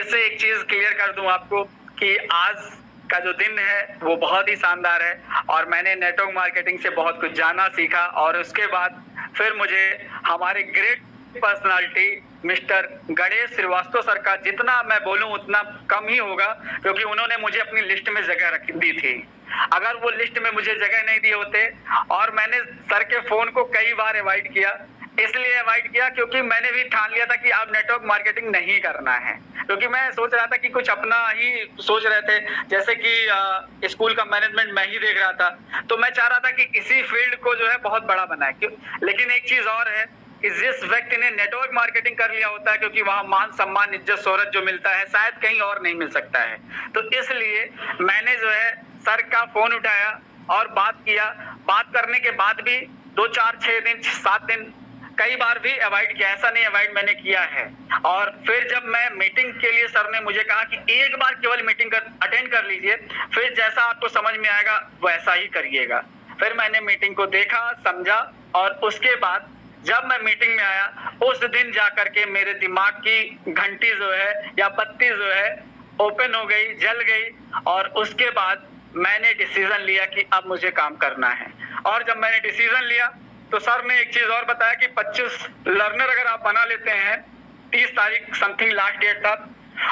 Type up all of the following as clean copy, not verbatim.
फिर से एक चीज क्लियर कर दूं आपको कि आज का जो दिन है वो बहुत ही शानदार है और मैंने नेटवर्क मार्केटिंग से बहुत कुछ जाना सीखा और उसके बाद फिर मुझे हमारे great personality mister Ganesh Shrivastava sir का जितना मैं बोलूं उतना कम ही होगा, क्योंकि उन्होंने मुझे अपनी लिस्ट में जगह रख दी थी। अगर वो लिस्ट में मुझे जगह नहीं दिए होते, और मैंने सर के फोन को कई बार अवॉइड किया, इसलिए अवॉइड किया क्योंकि मैंने भी ठान लिया था कि अब नेटवर्क मार्केटिंग नहीं करना है, क्योंकि मैं सोच रहा था कि कुछ अपना ही सोच रहे थे, जैसे कि स्कूल का मैनेजमेंट मैं ही देख रहा था, तो मैं चाह रहा था कि इसी फील्ड को जो है बहुत बड़ा बनाए। लेकिन एक चीज और है कि जिस व्यक्ति ने नेटवर्क मार्केटिंग कर लिया होता है, क्योंकि वहां मान सम्मान इज्जत शोहरत जो मिलता है शायद कहीं और नहीं मिल सकता है, तो इसलिए मैंने जो है सर का फोन उठाया और बात किया। बात करने के बाद भी 2 4 6 दिन 7 दिन कई बार भी अवॉइड किया, ऐसा नहीं अवॉइड मैंने किया है। और फिर जब मैं मीटिंग के लिए सर ने मुझे कहा कि एक बार केवल मीटिंग अटेंड कर लीजिए, फिर जैसा आपको समझ में आएगा वैसा ही करिएगा। फिर मैंने मीटिंग को देखा, समझा, और उसके बाद जब मैं मीटिंग में आया उस दिन जाकर के मेरे दिमाग की घंटी जो है या बत्ती जो है ओपन हो गई, जल गई, और उसके बाद मैंने डिसीजन लिया कि अब मुझे काम करना है। और जब मैंने डिसीजन लिया तो सर ने एक चीज और बताया कि 25 लर्नर अगर आप बना लेते हैं, 30 तारीख समथिंग लास्ट डेट था,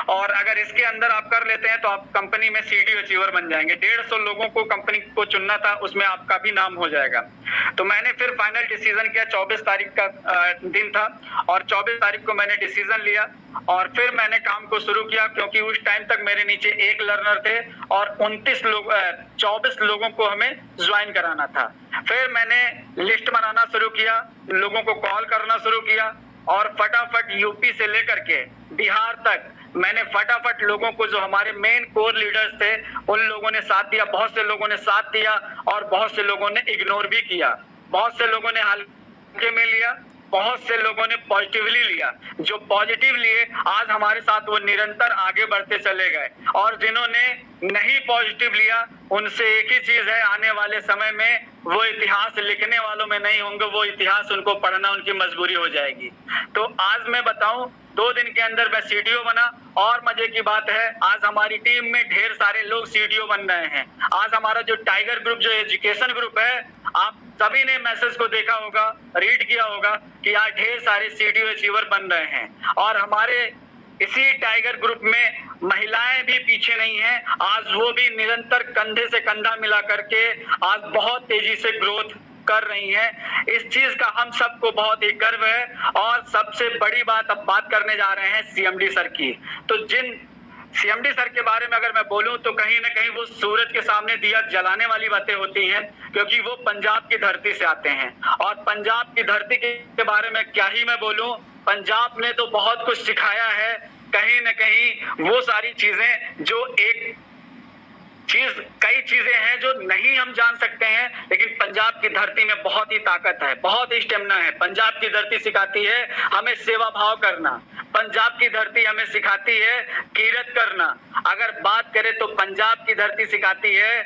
और अगर इसके अंदर आप कर लेते हैं तो आप कंपनी में सीडी अचीवर बन जाएंगे। 150 लोगों को कंपनी को चुनना था, उसमें आपका भी नाम हो जाएगा। तो मैंने फिर फाइनल डिसीजन किया, 24 तारीख का दिन था, और 24 तारीख को मैंने डिसीजन लिया और फिर मैंने काम को शुरू किया, क्योंकि उस टाइम तक मेरे नीचे 1 लर्नर थे और 24 लोगों को हमें ज्वाइन कराना था। फिर मैंने लिस्ट बनाना शुरू किया, लोगों को कॉल करना शुरू किया, और फटाफट यूपी से लेकर के बिहार तक मैंने फटाफट लोगों को, जो हमारे मेन कोर लीडर्स थे, उन लोगों ने साथ दिया। बहुत से लोगों ने साथ दिया और बहुत से लोगों ने इग्नोर भी किया, बहुत से लोगों ने हल्के में लिया, बहुत से लोगों ने पॉजिटिवली लिया। जो पॉजिटिव लिए आज हमारे साथ वो निरंतर आगे बढ़ते चले गए, और जिन्होंने नहीं पॉजिटिव लिया उनसे एक ही चीज है, आने वाले समय में वो इतिहास लिखने वालों में नहीं होंगे, वो इतिहास उनको पढ़ना उनकी मजबूरी हो जाएगी। तो आज मैं बताऊं, 2 दिन के अंदर मैं सीडीओ बना, और मजे की बात है आज हमारी टीम में ढेर सारे लोग सीडीओ बन रहे हैं। आज हमारा जो टाइगर ग्रुप, जो एजुकेशन ग्रुप है, आप सभी ने मैसेज को देखा होगा, रीड किया होगा कि आज ढेर सारे सीडीओ अचीवर बन रहे हैं। और हमारे इसी टाइगर ग्रुप में महिलाएं भी पीछे नहीं हैं, आज वो भी निरंतर कंधे से कंधा मिला करके आज बहुत तेजी से ग्रोथ कर रही हैं। इस चीज का हम सबको बहुत ही गर्व है। और सबसे बड़ी बात, अब बात करने जा रहे हैं सीएमडी सर की। तो जिन सीएमडी सर के बारे में अगर मैं बोलूं तो कहीं ना कहीं वो सूरज के सामने दिया जलाने वाली बातें होती हैं, क्योंकि वो पंजाब की धरती से आते हैं। और पंजाब की धरती के बारे में क्या ही मैं बोलूं, पंजाब ने तो बहुत कुछ सिखाया है। कहीं ना कहीं वो सारी चीजें जो कई चीजें हैं जो नहीं हम जान सकते हैं, लेकिन पंजाब की धरती में बहुत ही ताकत है, बहुत ही स्टेमिना है। पंजाब की धरती सिखाती है हमें सेवा भाव करना, पंजाब की धरती हमें सिखाती है कीरत करना। अगर बात करें तो पंजाब की धरती सिखाती है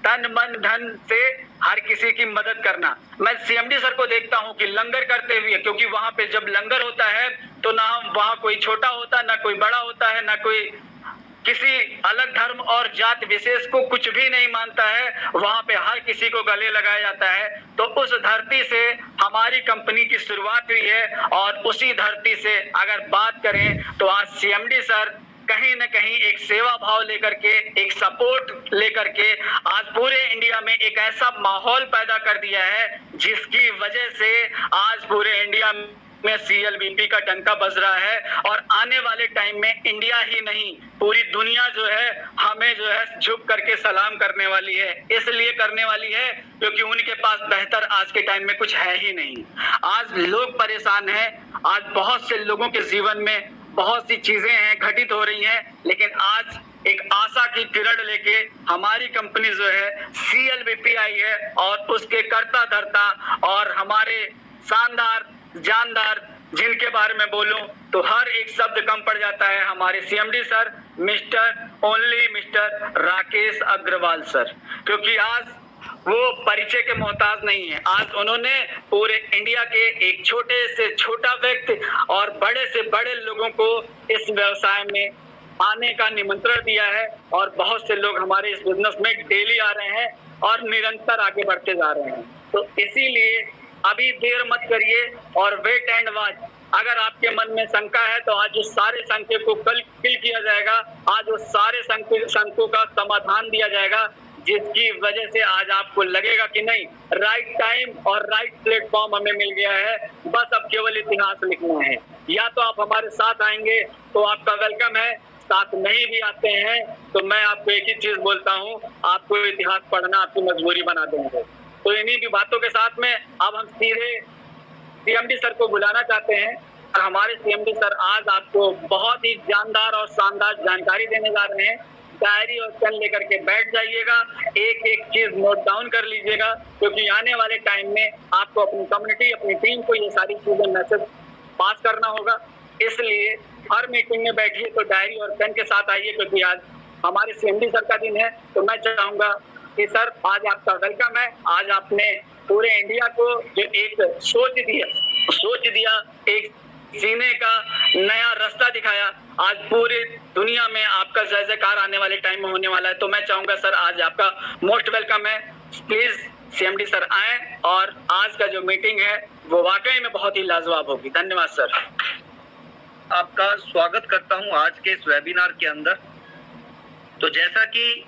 तन मन धन से हर किसी की मदद करना। मैं सीएमडी सर को देखता हूं कि लंगर करते हुए, क्योंकि वहां पे जब लंगर होता है तो ना वहां कोई छोटा होता, ना कोई बड़ा होता है, ना कोई किसी अलग धर्म और जात विशेष को कुछ भी नहीं मानता है, वहां पे हर किसी को गले लगाया जाता है। तो उस धरती से हमारी कंपनी की शुरुआत हुई है, और उसी धरती से अगर बात करें तो आज सीएमडी सर कहीं न कहीं एक सेवा भाव लेकर के, एक सपोर्ट लेकर के आज पूरे इंडिया में एक ऐसा माहौल पैदा कर दिया है, जिसकी वजह से आज पूरे इंडिया में सीएलबीपी का डंका बज रहा है। और आने वाले टाइम में इंडिया ही नहीं, पूरी दुनिया जो है हमें जो है झुक करके सलाम करने वाली है। इसलिए करने वाली है क्योंकि उनके पास बेहतर आज के टाइम में कुछ है ही नहीं। आज लोग परेशान हैं, आज बहुत से लोगों के जीवन में बहुत सी चीजें हैं घटित हो रही हैं, लेकिन आज एक आशा की किरण लेके हमारी कंपनी जो है सीएलबीपी आई है, और उसके करता धरता और हमारे शानदार जानदार, जिनके बारे में बोलूं तो हर एक शब्द कम पड़ जाता है, हमारे CMD sir mister Rakesh Agarwal sir. क्योंकि आज वो परिचय के मोहताज नहीं है, आज उन्होंने पूरे इंडिया के एक छोटे से छोटा व्यक्ति और बड़े से बड़े लोगों को इस व्यवसाय में आने का निमंत्रण दिया है और बहुत से लोग हमारे इस बिजनेस में डेली आ रहे हैं और निरंतर आगे बढ़ते जा रहे हैं। तो इसीलिए अभी देर मत करिए और वेट एंड वॉच। अगर आपके मन में शंका है तो आज उस सारे शंके को कल किल किया जाएगा, आज उस सारे शंकों का समाधान दिया जाएगा, जिसकी वजह से आज आपको लगेगा कि नहीं, राइट टाइम और राइट प्लेटफॉर्म हमें मिल गया है, बस अब केवल इतिहास लिखना है। या तो आप हमारे साथ आएंगे तो आपका वेलकम है, साथ नहीं भी आते हैं तो मैं आपको एक ही चीज बोलता हूँ, आपको इतिहास पढ़ना आपकी मजबूरी बना देंगे। तो इन्हीं की बातों के साथ में अब हम सीधे सीएमडी सर को बुलाना चाहते हैं और हमारे सीएमडी सर आज आपको बहुत ही जानदार और शानदार जानकारी देने जा रहे हैं। डायरी और पेन लेकर के बैठ जाइएगा, एक एक चीज नोट डाउन कर लीजिएगा, क्योंकि आने वाले टाइम में आपको अपनी कम्युनिटी, अपनी टीम को ये सारी चीजें मैसेज पास करना होगा। इसलिए हर मीटिंग में बैठिए तो डायरी और पेन के साथ आइए, क्योंकि आज हमारे सीएमडी सर का दिन है। तो मैं चाहूंगा कि सर आज आपका वेलकम है। आज आपने पूरे इंडिया को जो एक सोच दिया, एक जीने का नया रास्ता दिखाया, आज पूरी दुनिया में आपका जय जयकार आने वाले टाइम में होने वाला है। तो मैं चाहूंगा सर आज आपका मोस्ट वेलकम है। प्लीज सीएमडी सर आए और आज का जो मीटिंग है वो वाकई में बहुत ही लाजवाब होगी। धन्यवाद सर। आपका स्वागत करता हूं आज के इस वेबिनार के अंदर। तो जैसा कि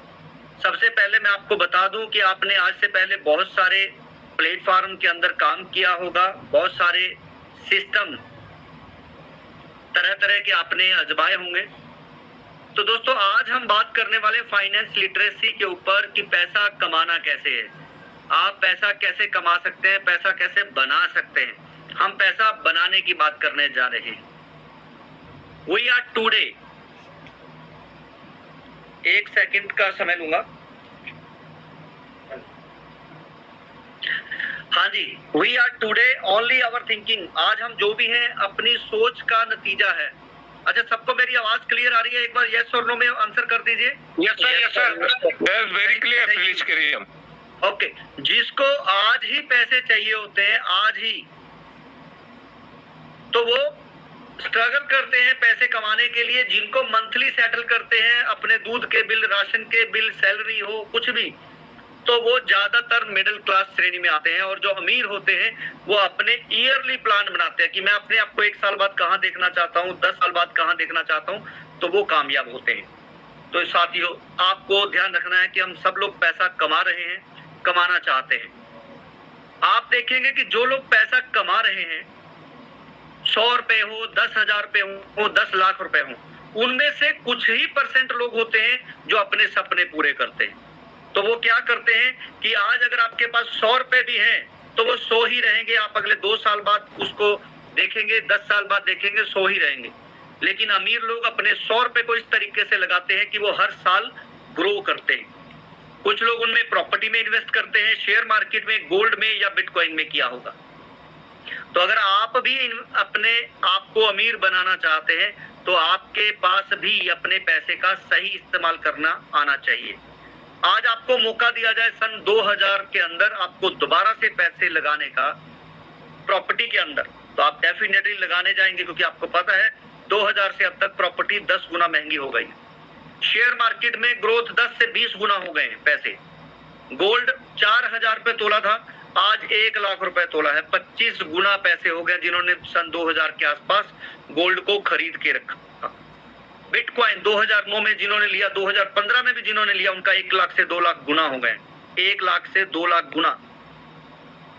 सबसे पहले मैं आपको बता दूं कि आपने आज से पहले बहुत सारे प्लेटफॉर्म के अंदर काम किया होगा, बहुत सारे सिस्टम तरह तरह के आपने आजमाए होंगे। तो दोस्तों आज हम बात करने वाले फाइनेंस लिटरेसी के ऊपर कि पैसा कमाना कैसे है, आप पैसा कैसे कमा सकते हैं, पैसा कैसे बना सकते हैं। हम पैसा बनाने की बात करने जा रहे हैं। वी आर टुडे, एक सेकंड का समय लूंगा। हाँ जी, we are today only our thinking. आज हम जो भी हैं अपनी सोच का नतीजा है। अच्छा, सबको मेरी आवाज क्लियर आ रही है? एक बार यस और नो में आंसर कर दीजिए। Yes sir, very clear, please करिए। ओके, जिसको आज ही पैसे चाहिए होते हैं, आज ही, तो वो स्ट्रगल करते हैं पैसे कमाने के लिए। जिनको मंथली सेटल करते हैं अपने दूध के बिल, राशन के बिल, सैलरी हो कुछ भी, तो वो ज्यादातर मिडिल क्लास श्रेणी में आते हैं। और जो अमीर होते हैं वो अपने ईयरली प्लान बनाते हैं कि मैं अपने आप को 1 साल बाद कहाँ देखना चाहता हूँ, 10 साल बाद कहाँ देखना चाहता हूँ, तो वो कामयाब होते हैं। तो साथियों, आपको ध्यान रखना है कि हम सब लोग पैसा कमा रहे हैं, कमाना चाहते हैं। आप देखेंगे कि जो लोग पैसा कमा रहे हैं, 100 रुपए हो, 10,000 रुपए हो, 10 लाख रुपए हो, उनमें से कुछ ही % लोग होते हैं जो अपने सपने पूरे करते हैं। तो वो क्या करते हैं कि आज अगर आपके पास 100 रुपए भी हैं तो वो 100 ही रहेंगे। आप अगले 2 साल बाद उसको देखेंगे, 10 साल बाद देखेंगे, 100 ही रहेंगे। लेकिन अमीर लोग अपने 100 रुपए को इस तरीके से लगाते हैं कि वो हर साल ग्रो करते हैं। कुछ लोग उनमें प्रॉपर्टी में इन्वेस्ट करते हैं, शेयर मार्केट में, गोल्ड में या बिटकॉइन में किया होगा। तो अगर आप भी अपने आप को अमीर बनाना चाहते हैं तो आपके पास भी अपने पैसे का सही इस्तेमाल करना आना चाहिए। आज आपको मौका दिया जाए सन 2000 के अंदर आपको दोबारा से पैसे लगाने का प्रॉपर्टी के अंदर, तो आप डेफिनेटली लगाने जाएंगे, क्योंकि आपको पता है 2000 से अब तक प्रॉपर्टी 10 गुना महंगी हो गई। शेयर मार्केट में ग्रोथ 10 से 20 गुना हो गए हैं पैसे। गोल्ड 4000 रुपए तोला था, आज 1 लाख रुपए तोला है। 25 गुना पैसे हो गए जिन्होंने सन 2000 के आसपास गोल्ड को खरीद के रखा। बिटकॉइन 2009 में जिन्होंने लिया, 2015 में भी जिन्होंने लिया, उनका 1 लाख से 2 लाख गुना हो गए। 1 लाख से 2 लाख गुना।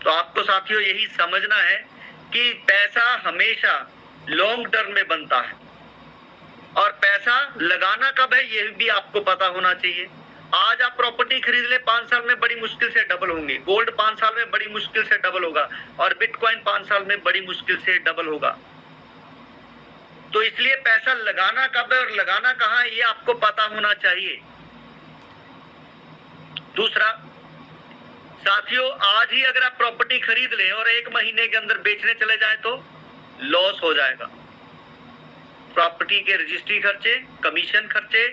तो आपको साथियों यही समझना है कि पैसा हमेशा लॉन्ग टर्म में बनता है और पैसा लगाना कब है ये भी आपको पता होना चाहिए। आज आप प्रॉपर्टी खरीद ले, 5 साल में बड़ी मुश्किल से डबल होंगी। गोल्ड 5 साल में बड़ी मुश्किल से डबल होगा और बिटकॉइन 5 साल में बड़ी मुश्किल से डबल होगा। तो इसलिए पैसा लगाना कब है और लगाना कहाँ है ये आपको पता होना चाहिए। दूसरा साथियों, आज ही अगर आप प्रॉपर्टी खरीद लें और 1 महीने के अंदर बेचने चले जाएं तो लॉस हो जाएगा। प्रॉपर्टी के रजिस्ट्री खर्चे, कमीशन खर्चे।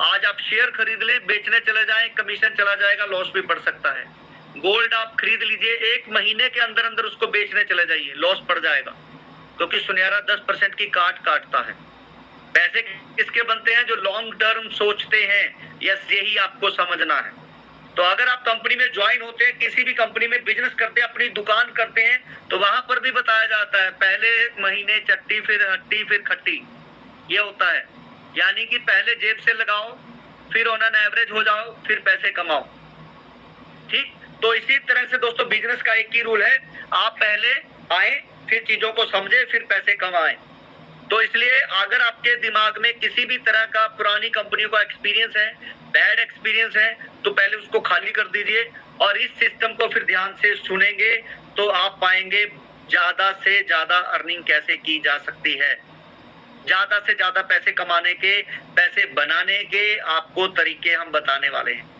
आज आप शेयर खरीद लें, बेचने चले जाएं, कमीशन चला जाएगा, लॉस भी पड़ सकता है। गोल्ड आप खरीद लीजिए, 1 महीने के अंदर अंदर उसको बेचने चले जाइए, लॉस पड़ जाएगा, क्योंकि सुनहरा 10% की काटता है। पैसे किसके बनते हैं? जो लॉन्ग टर्म सोचते हैं। यस, यही आपको समझना है। तो अगर आप कंपनी में ज्वाइन होते हैं, किसी भी कंपनी में बिजनेस करते हैं, अपनी दुकान करते हैं, तो वहां पर भी बताया जाता है पहले महीने चट्टी, फिर हट्टी, फिर खट्टी। ये होता है, यानी कि पहले जेब से लगाओ, फिर ऑन एन एवरेज हो जाओ, फिर पैसे कमाओ। ठीक, तो इसी तरह से दोस्तों बिजनेस का एक ही रूल है, आप पहले आए, फिर चीजों को समझे, फिर पैसे कमाएं। तो इसलिए अगर आपके दिमाग में किसी भी तरह का पुरानी कंपनियों का एक्सपीरियंस है, बैड एक्सपीरियंस है, तो पहले उसको खाली कर दीजिए और इस सिस्टम को फिर ध्यान से सुनेंगे तो आप पाएंगे ज्यादा से ज्यादा अर्निंग कैसे की जा सकती है। ज्यादा से ज्यादा पैसे कमाने के, पैसे बनाने के आपको तरीके हम बताने वाले हैं।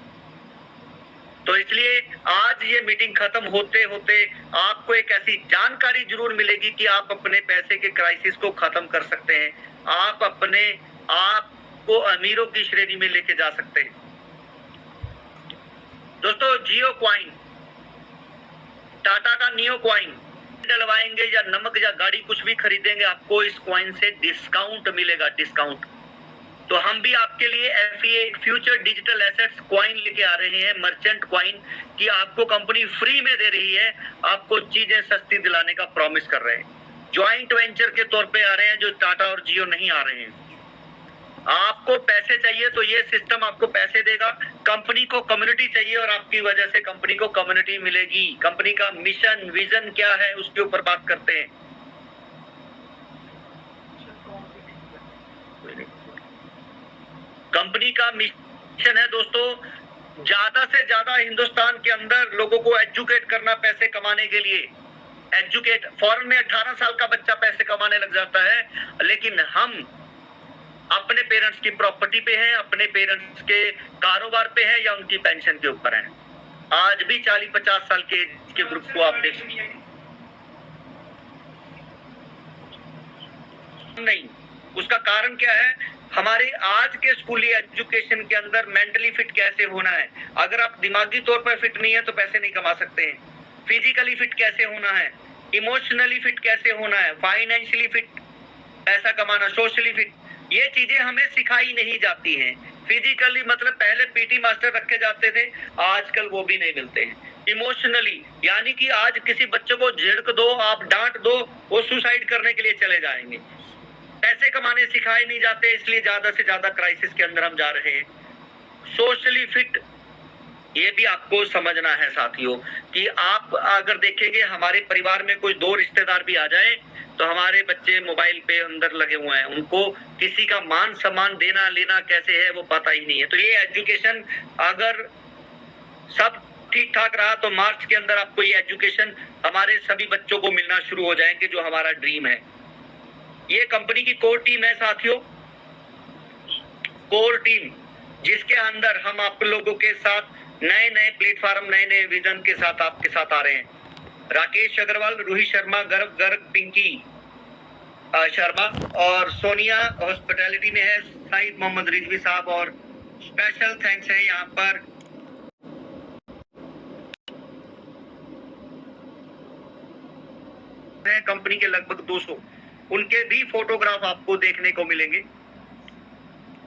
तो इसलिए आज ये मीटिंग खत्म होते होते आपको एक ऐसी जानकारी जरूर मिलेगी कि आप अपने पैसे के क्राइसिस को खत्म कर सकते हैं, आप अपने आप को अमीरों की श्रेणी में लेके जा सकते हैं। दोस्तों जियो क्वाइन, टाटा का नियो क्वाइन डलवाएंगे या नमक या गाड़ी कुछ भी खरीदेंगे, आपको इस क्वाइन से डिस्काउंट मिलेगा, डिस्काउंट। तो हम भी आपके लिए FEA future digital assets coin लेके आ रहे हैं, मर्चेंट क्वाइन, कि आपको कंपनी फ्री में दे रही है, आपको चीजें सस्ती दिलाने का प्रॉमिस कर रहे हैं। ज्वाइंट वेंचर के तौर पे आ रहे हैं, जो टाटा और जियो नहीं आ रहे हैं। आपको पैसे चाहिए तो ये सिस्टम आपको पैसे देगा, कंपनी को कम्युनिटी चाहिए और आपकी वजह से कंपनी को कम्युनिटी मिलेगी। कंपनी का मिशन विजन क्या है उसके ऊपर बात करते हैं। कंपनी का मिशन है दोस्तों, ज्यादा से ज्यादा हिंदुस्तान के अंदर लोगों को एजुकेट करना पैसे कमाने के लिए। एजुकेट, फॉरेन में 18 साल का बच्चा पैसे कमाने लग जाता है, लेकिन हम अपने पेरेंट्स की प्रॉपर्टी पे हैं, अपने पेरेंट्स के कारोबार पे हैं या उनकी पेंशन के ऊपर हैं। आज भी 40-50 साल के ग्रुप को आप देख सकते हैं। नहीं, उसका कारण क्या है? हमारे आज के स्कूली एजुकेशन के अंदर मेंटली फिट कैसे होना है। अगर आप दिमागी तौर पर फिट नहीं है तो पैसे नहीं कमा सकते हैं। फिजिकली फिट कैसे होना है, इमोशनली फिट कैसे होना है, फाइनेंशियली फिट पैसा कमाना, सोशली फिट, ये चीजें हमें सिखाई नहीं जाती हैं। फिजिकली मतलब पहले पीटी मास्टर रखे जाते थे, आजकल वो भी नहीं मिलते हैं। इमोशनली यानी कि आज किसी बच्चे को झिड़क दो, आप डांट दो, वो सुसाइड करने के लिए चले जाएंगे। पैसे कमाने सिखाए नहीं जाते, इसलिए ज्यादा से ज्यादा क्राइसिस के अंदर हम जा रहे हैं। सोशली फिट, ये भी आपको समझना है साथियों, कि आप अगर देखेंगे हमारे परिवार में कोई 2 रिश्तेदार भी आ जाए तो हमारे बच्चे मोबाइल पे अंदर लगे हुए हैं, उनको किसी का मान सम्मान देना लेना कैसे है वो पता ही नहीं है। तो ये एजुकेशन अगर सब ठीक ठाक रहा तो मार्च के अंदर आपको ये एजुकेशन हमारे सभी बच्चों को मिलना शुरू हो जाएंगे, जो हमारा ड्रीम है। ये कंपनी की कोर टीम है साथियों, कोर टीम, जिसके अंदर हम आप लोगों के साथ नए नए प्लेटफॉर्म, नए नए विजन के साथ आपके साथ आ रहे हैं। राकेश अग्रवाल, रूही शर्मा, गर्ग, पिंकी शर्मा और सोनिया हॉस्पिटैलिटी में है, साहिद मोहम्मद रिजवी साहब, और स्पेशल थैंक्स है यहाँ पर कंपनी के लगभग 200, उनके भी फोटोग्राफ आपको देखने को मिलेंगे।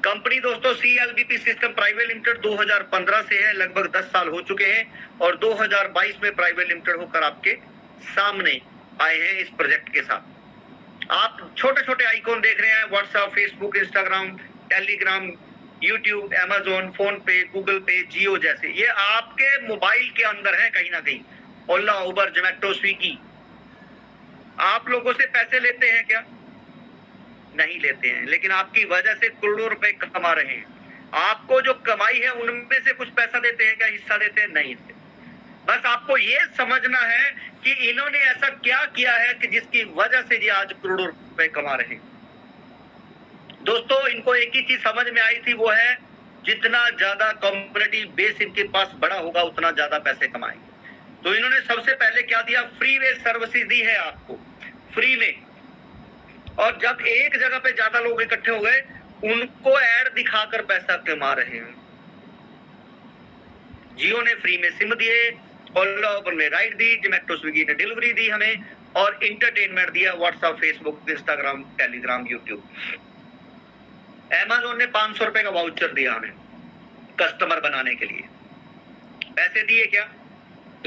कंपनी दोस्तों CLBP सिस्टम प्राइवेट लिमिटेड 2015 से है, लगभग 10 साल हो चुके हैं और 2022 में प्राइवेट लिमिटेड होकर आपके सामने आए हैं इस प्रोजेक्ट के साथ। आप छोटे छोटे आइकॉन देख रहे हैं, WhatsApp, Facebook, Instagram, Telegram, YouTube, Amazon, phone पे, गूगल पे, जियो जैसे, ये आपके मोबाइल के अंदर है कहीं ना कहीं। ओला, उबर, जोमेटो, स्विगी। आप लोगों से पैसे लेते हैं क्या? नहीं लेते हैं, लेकिन आपकी वजह से करोड़ों रुपए कमा रहे हैं। आपको जो कमाई है उनमें से कुछ पैसा देते हैं क्या, हिस्सा देते हैं? नहीं देते। बस आपको ये समझना है कि इन्होंने ऐसा क्या किया है कि जिसकी वजह से ये आज करोड़ों रुपए कमा रहे हैं। दोस्तों इनको एक ही चीज समझ में आई थी, वो है जितना ज्यादा कॉम्पिटिटिव बेस इनके पास बड़ा होगा उतना ज्यादा पैसे कमाएंगे। तो इन्होंने सबसे पहले क्या दिया, फ्री वे सर्विसेज दी है आपको, फ्री में। और जब एक जगह पे ज्यादा लोग इकट्ठे हो गए, उनको ऐड दिखाकर पैसा कमा रहे हैं। जियो ने फ्री में सिम दिए, ओला उबर ने राइड दी, जोमेटो स्विगी ने डिलीवरी दी हमें, और इंटरटेनमेंट दिया, WhatsApp, Facebook, Instagram, Telegram, YouTube. Amazon ने 500 रुपए का वाउचर दिया हमें कस्टमर बनाने के लिए, पैसे दिए क्या?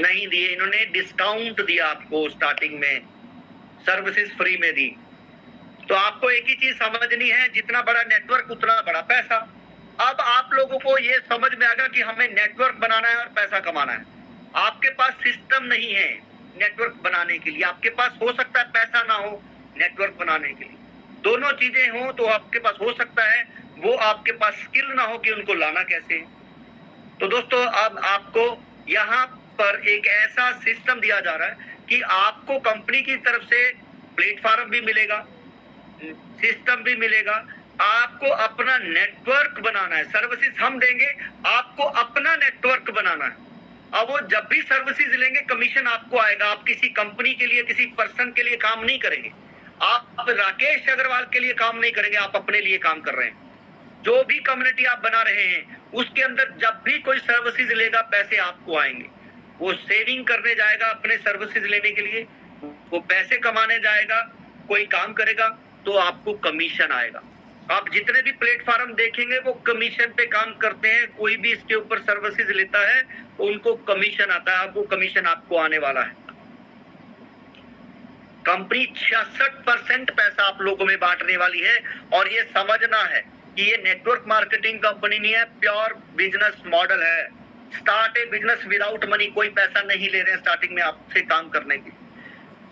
नहीं दिए। इन्होंने डिस्काउंट दिया आपको, स्टार्टिंग में सर्विसेज फ्री में दी। तो आपको एक ही चीज समझनी है, जितना बड़ा नेटवर्क उतना बड़ा पैसा। अब आप लोगों को ये समझ में आएगा कि हमें नेटवर्क बनाना है और पैसा कमाना है। आपके पास सिस्टम नहीं है नेटवर्क बनाने के लिए, आपके पास हो सकता है पैसा ना हो नेटवर्क बनाने के लिए, दोनों चीजें हो तो आपके पास हो सकता है, वो आपके पास स्किल ना हो कि उनको लाना कैसे। तो दोस्तों अब आपको यहाँ पर एक ऐसा सिस्टम दिया जा रहा है कि आपको कंपनी की तरफ से प्लेटफॉर्म भी मिलेगा, सिस्टम भी मिलेगा, आपको अपना नेटवर्क बनाना है। सर्विसेज हम देंगे, आपको अपना नेटवर्क बनाना है। अब वो जब भी सर्विसेज लेंगे कमीशन आपको आएगा। आप किसी कंपनी के लिए, किसी पर्सन के लिए काम नहीं करेंगे, आप राकेश अग्रवाल के लिए काम नहीं करेंगे, आप अपने लिए काम कर रहे हैं। जो भी कम्युनिटी आप बना रहे हैं उसके अंदर जब भी कोई सर्विसेज लेगा पैसे आपको आएंगे। वो सेविंग करने जाएगा अपने सर्विसेज लेने के लिए, वो पैसे कमाने जाएगा, कोई काम करेगा तो आपको कमीशन आएगा। आप जितने भी प्लेटफॉर्म देखेंगे वो कमीशन पे काम करते हैं। कोई भी इसके ऊपर सर्विसेज लेता है तो उनको कमीशन आता है, वो कमीशन आपको आने वाला है। कंपनी 66% पैसा आप लोगों में बांटने वाली है। और ये समझना है कि ये नेटवर्क मार्केटिंग कंपनी नहीं है, प्योर बिजनेस मॉडल है। स्टार्ट ए बिजनेस विदाउट मनी, कोई पैसा नहीं ले रहे हैं स्टार्टिंग में आपसे काम करने की।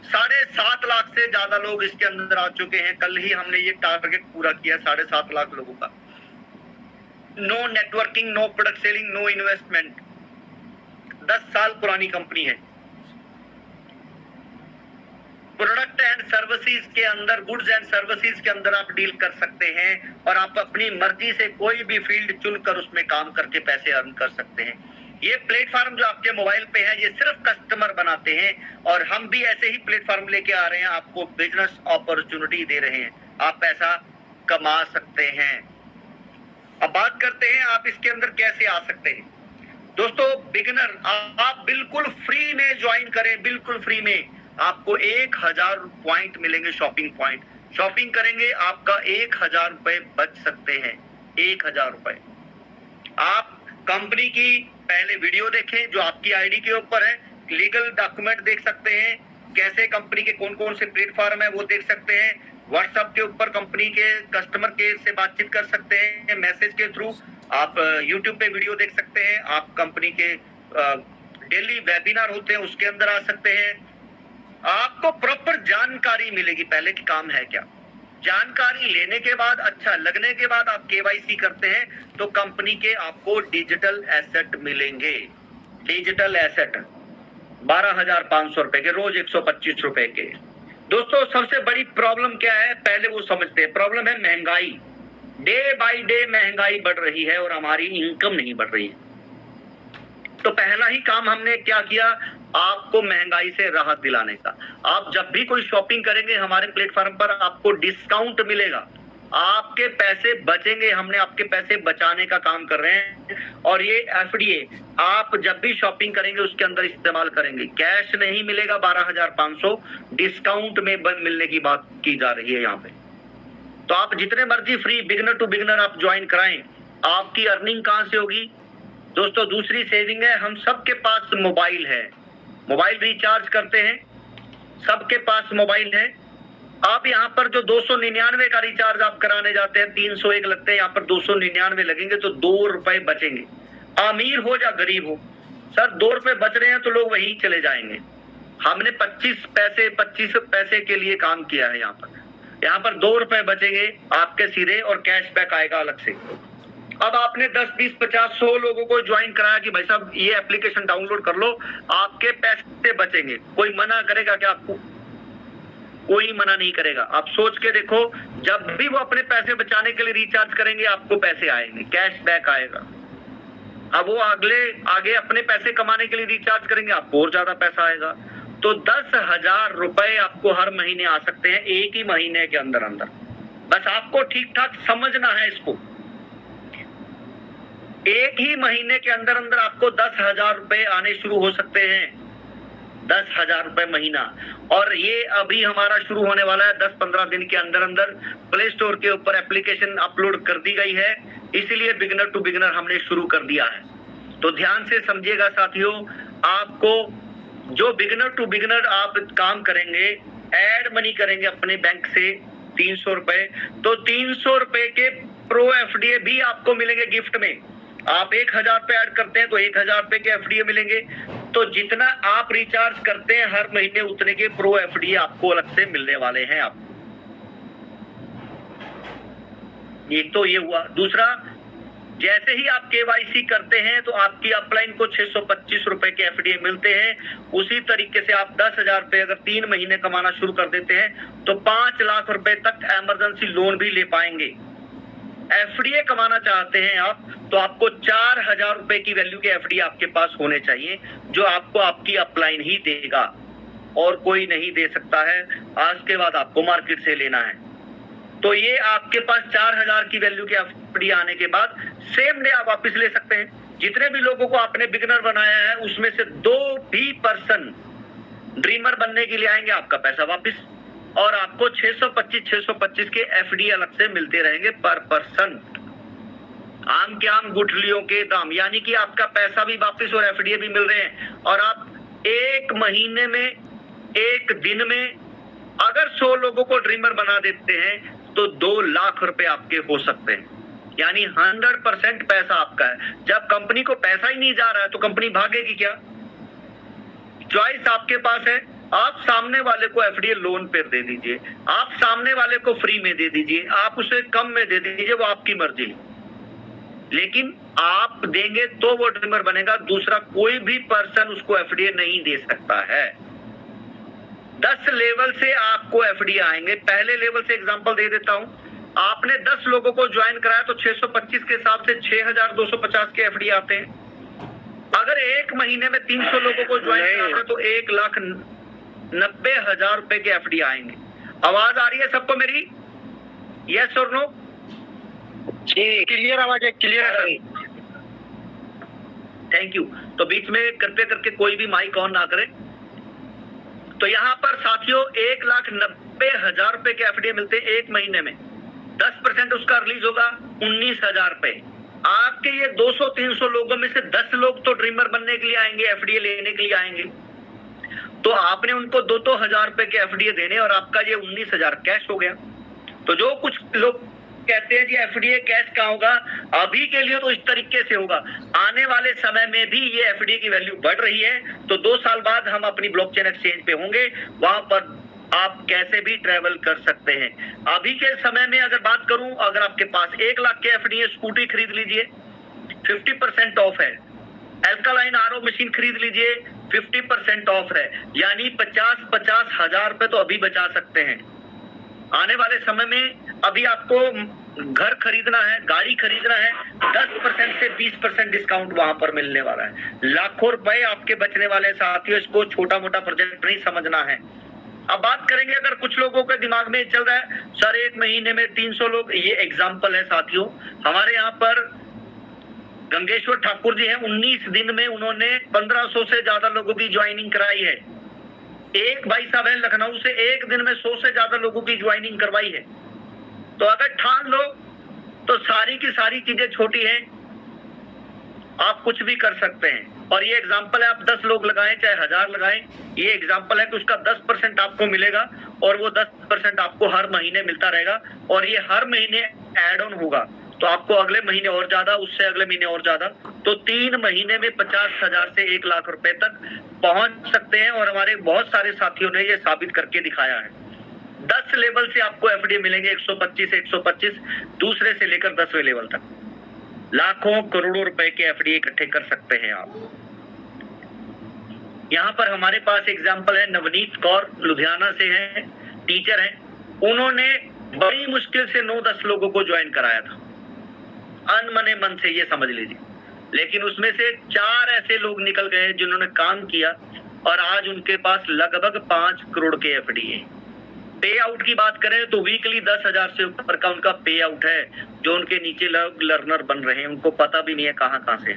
7.5 लाख से ज्यादा लोग इसके अंदर आ चुके हैं। कल ही हमने ये टारगेट पूरा किया 7.5 लाख लोगों का। No networking, no product selling, no investment. 10 साल पुरानी कंपनी है। प्रोडक्ट एंड सर्विसेज के अंदर, गुड्स एंड सर्विसेज के अंदर आप डील कर सकते हैं और आप अपनी मर्जी से कोई भी फील्ड चुनकर उसमें काम करके पैसे अर्न कर सकते हैं। ये प्लेटफॉर्म जो आपके मोबाइल पे है ये सिर्फ कस्टमर बनाते हैं और हम भी ऐसे ही प्लेटफॉर्म लेके आ रहे हैं, आपको बिजनेस अपॉर्चुनिटी दे रहे हैं, आप पैसा कमा सकते हैं। अब बात करते हैं आप इसके अंदर कैसे आ सकते हैं। दोस्तों बिगिनर आप बिल्कुल फ्री में ज्वाइन करें, बिल्कुल फ्री में। आपको 1000 पॉइंट मिलेंगे, शॉपिंग पॉइंट। शॉपिंग करेंगे आपका 1000 रुपए बच सकते हैं। 1000 रुपए। आप कंपनी की पहले वीडियो देखें जो आपकी आईडी के ऊपर है, लीगल डॉक्यूमेंट देख सकते हैं, कैसे कंपनी के कौन कौन से प्लेटफॉर्म है वो देख सकते हैं। व्हाट्सएप के ऊपर कंपनी के कस्टमर केयर से बातचीत कर सकते हैं मैसेज के थ्रू। आप यूट्यूब पे वीडियो देख सकते हैं, आप कंपनी के डेली वेबिनार होते हैं उसके अंदर आ सकते हैं। आपको प्रॉपर जानकारी मिलेगी पहले कि काम है क्या। जानकारी लेने के बाद, अच्छा लगने के बाद आप केवाईसी करते हैं तो कंपनी के आपको डिजिटल एसेट मिलेंगे। डिजिटल एसेट 12,500 रुपए के, रोज 125 रुपए के। दोस्तों सबसे बड़ी प्रॉब्लम क्या है पहले वो समझते हैं। प्रॉब्लम है महंगाई। डे बाय डे महंगाई बढ़ रही है और हमारी इनकम नहीं बढ़ रही है। तो पहला ही काम हमने क्या किया, आपको महंगाई से राहत दिलाने का। आप जब भी कोई शॉपिंग करेंगे हमारे प्लेटफॉर्म पर आपको डिस्काउंट मिलेगा, आपके पैसे बचेंगे। हमने आपके पैसे बचाने का काम कर रहे हैं और ये एफडीए आप जब भी शॉपिंग करेंगे उसके अंदर इस्तेमाल करेंगे। कैश नहीं मिलेगा 12,500, डिस्काउंट में मिलने की बात की जा रही है यहाँ पे। तो आप जितने मर्जी फ्री बिगिनर टू बिगिनर आप ज्वाइन कराएं। आपकी अर्निंग कहां से होगी दोस्तों? दूसरी सेविंग है, हम सबके पास मोबाइल है, मोबाइल रिचार्ज करते हैं, सबके पास मोबाइल है। आप यहाँ पर जो 299 का रिचार्ज आप कराने जाते हैं 301 लगते हैं, यहाँ पर 299 लगेंगे तो 2 रुपए बचेंगे। अमीर हो या गरीब हो, सर 2 रुपए बच रहे हैं तो लोग वहीं चले जाएंगे। हमने 25 पैसे के लिए काम किया है। यहाँ पर 2 रुपए बचेंगे आपके सीधे और कैशबैक आएगा अलग से। अब आपने 10, 20, 50, 100 लोगों को ज्वाइन कराया कि भाई साहब ये एप्लीकेशन डाउनलोड कर लो, आपके पैसे बचेंगे। कोई मना करेगा क्या आपको? कोई मना नहीं करेगा। आप सोच के देखो, जब भी वो अपने पैसे बचाने के लिए रिचार्ज करेंगे आपको पैसे आएंगे, कैशबैक आएगा। अब वो आगे अपने पैसे कमाने के लिए रिचार्ज करेंगे, आपको और ज्यादा पैसा आएगा। तो 10,000 रुपए आपको हर महीने आ सकते हैं, एक ही महीने के अंदर अंदर। बस आपको ठीक ठाक समझना है इसको। एक ही महीने के अंदर अंदर आपको 10,000 रुपए आने शुरू हो सकते हैं। 10,000 रुपए महीना। और ये अभी हमारा शुरू होने वाला है 10-15 दिन के अंदर अंदर। प्ले स्टोर के ऊपर एप्लीकेशन अपलोड कर दी गई है, इसीलिए बिगनर टू बिगनर हमने शुरू कर दिया है। तो ध्यान से समझिएगा साथियों, आपको जो बिगनर टू बिगनर आप काम करेंगे, एड मनी करेंगे अपने बैंक से 300 रुपए, तो 300 रुपए के प्रो एफडीए भी आपको मिलेंगे गिफ्ट में। आप 1000 रुपए ऐड करते हैं तो 1000 रुपए के एफडीए मिलेंगे। तो जितना आप रिचार्ज करते हैं हर महीने उतने के प्रो एफडीए आपको अलग से मिलने वाले हैं। आप एक तो ये हुआ। दूसरा, जैसे ही आप केवाईसी करते हैं तो आपकी अपलाइन को 625 रुपए के एफडीए मिलते हैं। उसी तरीके से आप 10,000 रुपए अगर 3 महीने कमाना शुरू कर देते हैं तो 5 लाख रुपए तक इमरजेंसी लोन भी ले पाएंगे। एफडीए कमाना चाहते हैं आप तो आपको 4,000 रुपए की वैल्यू के एफडीए आपके पास होने चाहिए, जो आपको आपकी अपलाइन ही देगा और कोई नहीं दे सकता है। आज के बाद आपको मार्केट से लेना है। तो ये आपके पास 4,000 की वैल्यू के एफडी आने के बाद सेम डे आप वापस ले सकते हैं। जितने भी लोगों को आपने बिगनर बनाया है उसमें से 2 भी पर्सन ड्रीमर बनने के लिए आएंगे, आपका पैसा वापस। और आपको 625 के एफडी अलग से मिलते रहेंगे पर पर्सन। आम के आम गुठलियों के दाम, यानी कि आपका पैसा भी वापस और एफडीए भी मिल रहे हैं। और आप एक महीने में, एक दिन में अगर 100 लोगों को ड्रीमर बना देते हैं तो 2 लाख रुपए आपके हो सकते हैं। यानी 100% पैसा आपका है। जब कंपनी को पैसा ही नहीं जा रहा है तो कंपनी भागेगी क्या? चॉइस आपके पास है। आप सामने वाले को एफडीए लोन पर दे दीजिए, आप सामने वाले को फ्री में दे दीजिए, आप उसे कम में दे दीजिए, वो आपकी मर्जी। लेकिन आप देंगे तो वो ड्रीमर बनेगा, दूसरा कोई भी पर्सन उसको एफडीए नहीं दे सकता है। 10 लेवल से आपको एफडी आएंगे। पहले लेवल से एग्जांपल दे देता हूं। आपने 10 लोगों को ज्वाइन कराया तो 625 के हिसाब से 6,250 के एफडी आते हैं। अगर एक महीने में 300 लोगों को ज्वाइन कराते तो 1,90,000 रुपए के एफडी आएंगे। आवाज आ रही है सबको मेरी? यस और नो? जी, क्लियर आवाज है, क्लियर है। Thank you. तो बीच में कृपया करके कोई भी माइक ऑन ना करे। तो यहाँ पर साथियों 1,90,000 रुपए के एफडीए मिलते हैं एक महीने में। 10% उसका रिलीज होगा 19,000 रुपए। आपके ये 200-300 लोगों में से 10 लोग तो ड्रीमर बनने के लिए आएंगे, एफडीए लेने के लिए आएंगे। तो आपने उनको 2-2 हजार रुपए के एफडीए देने और आपका ये 19,000 कैश हो गया। तो जो कुछ लोग कहते हैं जी एफडीए कैश कहाँ होगा, अभी के लिए तो इस तरीके से होगा। आने वाले समय में भी ये एफडीए की वैल्यू बढ़ रही है। तो 2 साल बाद हम अपनी ब्लॉकचेन एक्सचेंज पे होंगे, वहां पर आप कैसे भी ट्रेवल कर सकते हैं। अभी के समय में अगर बात करूं, अगर आपके पास 1 लाख के एफडीए, स्कूटी खरीद लीजिए 50% ऑफ है। एल्कालाइन आरओ मशीन खरीद लीजिए 50% ऑफ है। यानी 50-50 हजार रुपए तो अभी बचा सकते हैं। आने वाले समय में अभी आपको घर खरीदना है, गाड़ी खरीदना है, 10% से 20% डिस्काउंट वहां पर मिलने वाला है। लाखों रुपए आपके बचने वाले साथियों। इसको छोटा मोटा प्रोजेक्ट नहीं समझना है। अब बात करेंगे, अगर कुछ लोगों के दिमाग में चल रहा है सर एक महीने में 300 लोग, ये एग्जाम्पल है साथियों। हमारे यहाँ पर गंगेश्वर ठाकुर जी हैं, 19 दिन में उन्होंने 1500 से ज्यादा लोगों की ज्वाइनिंग कराई है। एक भाई साहब है लखनऊ से, एक दिन में 100 से ज्यादा लोगों की ज्वाइनिंग करवाई है। तो अगर ठान लो तो सारी की सारी चीजें छोटी हैं, आप कुछ भी कर सकते हैं। और ये एग्जाम्पल है, आप 10 लोग लगाएं चाहे 1000 लगाएं, ये एग्जाम्पल है कि उसका 10% आपको मिलेगा और वो 10% आपको हर महीने मिलता रहेगा। और ये हर महीने एड ऑन होगा, तो आपको अगले महीने और ज्यादा, उससे अगले महीने और ज्यादा। तो 3 महीने में 50,000 से 1 लाख रुपए तक पहुंच सकते हैं। और हमारे बहुत सारे साथियों ने ये साबित करके दिखाया है। 10 लेवल से आपको एफडी मिलेंगे 125, दूसरे से लेकर 10वें लेवल तक लाखों करोड़ों रुपए के एफडी इकट्ठे कर सकते हैं आप। यहाँ पर हमारे पास एग्जाम्पल है, नवनीत कौर लुधियाना से हैं, टीचर हैं। उन्होंने बड़ी मुश्किल से 9-10 लोगों को ज्वाइन कराया था, अनमने मन से, ये समझ लीजिए। लेकिन उसमें से 4 ऐसे लोग निकल गए जिन्होंने काम किया और आज उनके पास लगभग 5 करोड़ के एफडी है। पे आउट की बात करें तो वीकली 10,000 से ऊपर का उनका पे आउट है। जो उनके नीचे लोग लर्नर बन रहे हैं उनको पता भी नहीं है कहां से।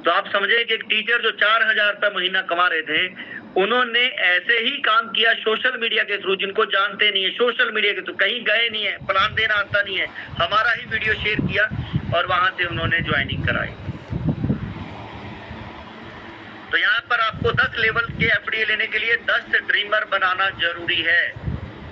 तो आप समझे कि एक टीचर जो 4,000 रुपए महीना कमा रहे थे, उन्होंने ऐसे ही काम किया सोशल मीडिया के थ्रू, जिनको जानते नहीं है, सोशल मीडिया के थ्रू, कहीं गए नहीं है, प्लान देना आता नहीं है, हमारा ही वीडियो शेयर किया और वहां से उन्होंने ज्वाइनिंग कराई। तो यहाँ पर आपको 10 लेवल के एफडीए लेने के लिए 10 ड्रीमर बनाना जरूरी है।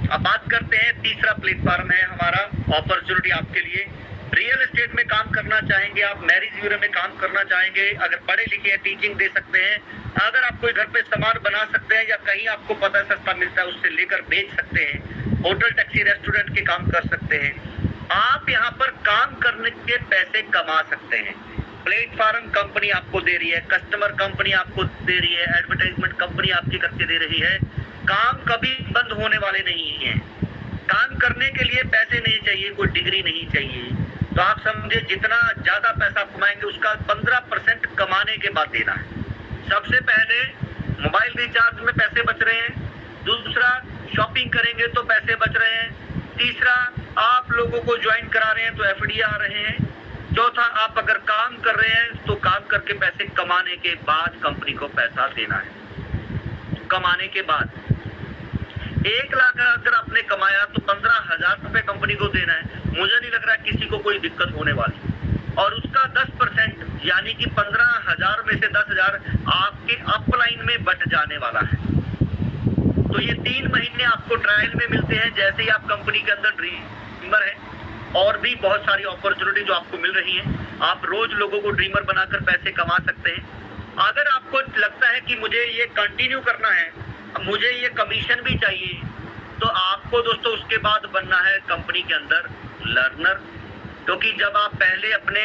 अब बात करते हैं, तीसरा प्लेटफॉर्म है हमारा अपॉर्चुनिटी आपके लिए। रियल एस्टेट में काम करना चाहेंगे आप, मैरिज ब्यूरो में काम करना चाहेंगे, अगर पढ़े लिखे हैं टीचिंग दे सकते हैं, अगर आप कोई घर पे सामान बना सकते हैं या कहीं आपको पता सस्ता मिलता है उससे लेकर बेच सकते हैं, होटल टैक्सी रेस्टोरेंट के काम कर सकते हैं, आप यहाँ पर काम करने के पैसे कमा सकते हैं। प्लेटफॉर्म कंपनी आपको दे रही है, कस्टमर कंपनी आपको दे रही है, एडवर्टाइजमेंट कंपनी आपकी करके दे रही है। काम कभी बंद होने वाले नहीं है। काम करने के लिए पैसे नहीं चाहिए, कोई डिग्री नहीं चाहिए। तो आप समझे जितना ज्यादा पैसा कमाएंगे उसका 15% कमाने के बाद देना है। सबसे पहले मोबाइल रिचार्ज में पैसे बच रहे हैं, दूसरा शॉपिंग करेंगे तो पैसे बच रहे हैं, तीसरा आप लोगों को ज्वाइन करा रहे हैं तो एफडी आ रहे हैं, चौथा आप अगर काम कर रहे हैं तो काम करके पैसे कमाने के बाद कंपनी को पैसा देना है। कमाने के बाद 1 लाख अगर आपने कमाया तो 15,000 रुपए कंपनी को देना है। मुझे नहीं लग रहा किसी को कोई दिक्कत होने वाली। और उसका 10% यानी कि 15,000 में से 10,000 आपके अपलाइन में बट जाने वाला है। तो ये 3 महीने आपको ट्रायल में मिलते हैं। जैसे ही आप कंपनी के अंदर ड्रीमर है, और भी बहुत सारी अपॉर्चुनिटी जो आपको मिल रही है, आप रोज लोगों को ड्रीमर बनाकर पैसे कमा सकते हैं। अगर आपको लगता है कि मुझे ये कंटिन्यू करना है, मुझे ये कमीशन भी चाहिए, तो आपको दोस्तों उसके बाद बनना है कंपनी के अंदर लर्नर। क्योंकि जब आप पहले अपने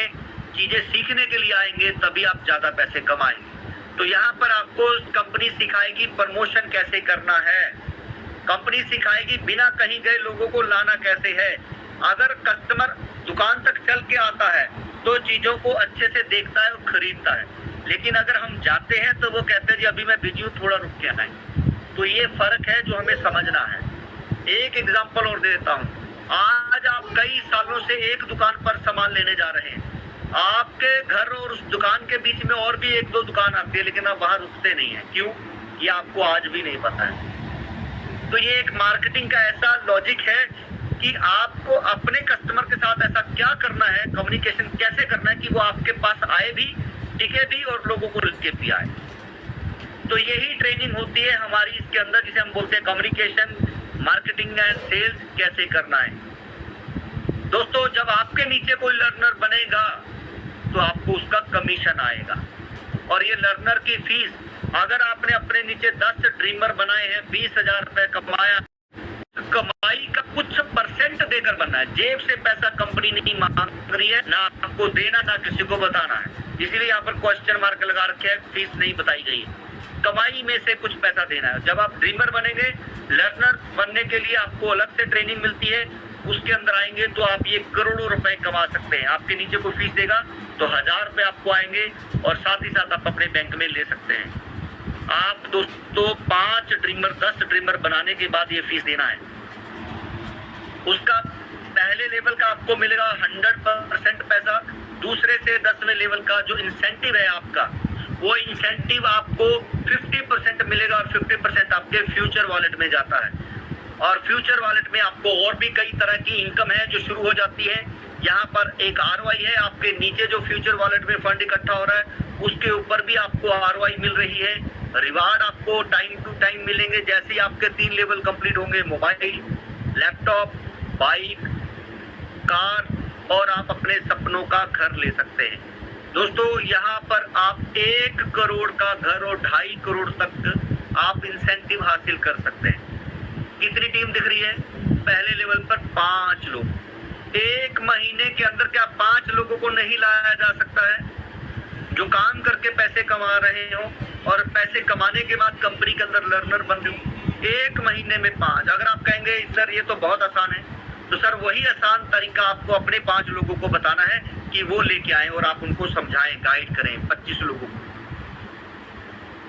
चीजें सीखने के लिए आएंगे तभी आप ज्यादा पैसे कमाएंगे। तो यहाँ पर आपको कंपनी सिखाएगी प्रमोशन कैसे करना है, कंपनी सिखाएगी बिना कहीं गए लोगों को लाना कैसे है। अगर कस्टमर दुकान तक चल के आता है तो चीजों को अच्छे से देखता है और खरीदता है, लेकिन अगर हम जाते हैं तो वो कहते हैं जी अभी मैं बिजी हूँ, थोड़ा रुक के आए। तो ये फर्क है जो हमें समझना है। एक एग्जांपल और देता हूँ। आज आप कई सालों से एक दुकान पर सामान लेने जा रहे हैं, आपके घर और उस दुकान के बीच में और भी 1-2 दुकान आती है, लेकिन आप वहां रुकते नहीं है। क्यों? ये आपको आज भी नहीं पता है। तो ये एक मार्केटिंग का ऐसा लॉजिक है कि आपको अपने कस्टमर के साथ ऐसा क्या करना है, कम्युनिकेशन कैसे करना है कि वो आपके पास आए भी, टिके भी और लोगों को लेके भी आए। तो यही ट्रेनिंग होती है हमारी इसके अंदर, जिसे हम बोलते हैं कम्युनिकेशन, मार्केटिंग एंड सेल्स कैसे करना है। दोस्तों जब आपके नीचे कोई लर्नर बनेगा तो आपको उसका कमीशन आएगा। और ये लर्नर की फीस, अगर आपने अपने नीचे 10 ड्रीमर बनाए हैं, 20,000 रुपए कमाया, कमाई का कुछ परसेंट देकर बनना है। जेब से पैसा कंपनी नहीं मांग रही है, ना आपको देना ना किसी को बताना है। इसीलिए यहाँ पर क्वेश्चन मार्क लगा रखे है, फीस नहीं बताई गई है। कमाई में से कुछ पैसा देना है। जब आप ड्रीमर बनेंगे, लर्नर बनने के लिए आपको अलग से ट्रेनिंग मिलती है, उसके अंदर आएंगे तो आप ये करोड़ों रुपए कमा सकते हैं। आपके नीचे कोई फीस देगा तो 1,000 रुपए आपको आएंगे और साथ ही साथ आप अपने बैंक में ले सकते हैं। आप दोस्तों 5 ड्रीमर 10 ड्रीमर बनाने के बाद ये फीस देना है। उसका पहले लेवल का आपको मिलेगा 100% पैसा, दूसरे से 10वें लेवल का जो इंसेंटिव है आपका, वो इंसेंटिव आपको 50% मिलेगा और 50% आपके फ्यूचर वॉलेट में जाता है। और फ्यूचर वॉलेट में आपको और भी कई तरह की इनकम है जो शुरू हो जाती है। यहाँ पर एक ROI है, आपके नीचे जो फ्यूचर वॉलेट में फंड इकट्ठा हो रहा है उसके ऊपर भी आपको ROI मिल रही है। रिवार्ड आपको टाइम टू टाइम मिलेंगे जैसे ही आपके 3 लेवल कंप्लीट होंगे, मोबाइल, लैपटॉप, बाइक, कार, और आप अपने सपनों का घर ले सकते हैं। दोस्तों यहाँ पर आप 1 करोड़ का घर और 2.5 करोड़ तक आप इंसेंटिव हासिल कर सकते हैं। कितनी टीम दिख रही है? पहले लेवल पर 5 लोग। 1 महीने के अंदर क्या 5 लोगों को नहीं लाया जा सकता है जो काम करके पैसे कमा रहे हो और पैसे कमाने के बाद कंपनी के अंदर लर्नर बन रहे हो? 1 महीने में 5। अगर आप कहेंगे सर ये तो बहुत आसान है, तो सर वही आसान तरीका आपको अपने 5 लोगों को बताना है कि वो लेके आए और आप उनको समझाएं, गाइड करें 25 लोगों को,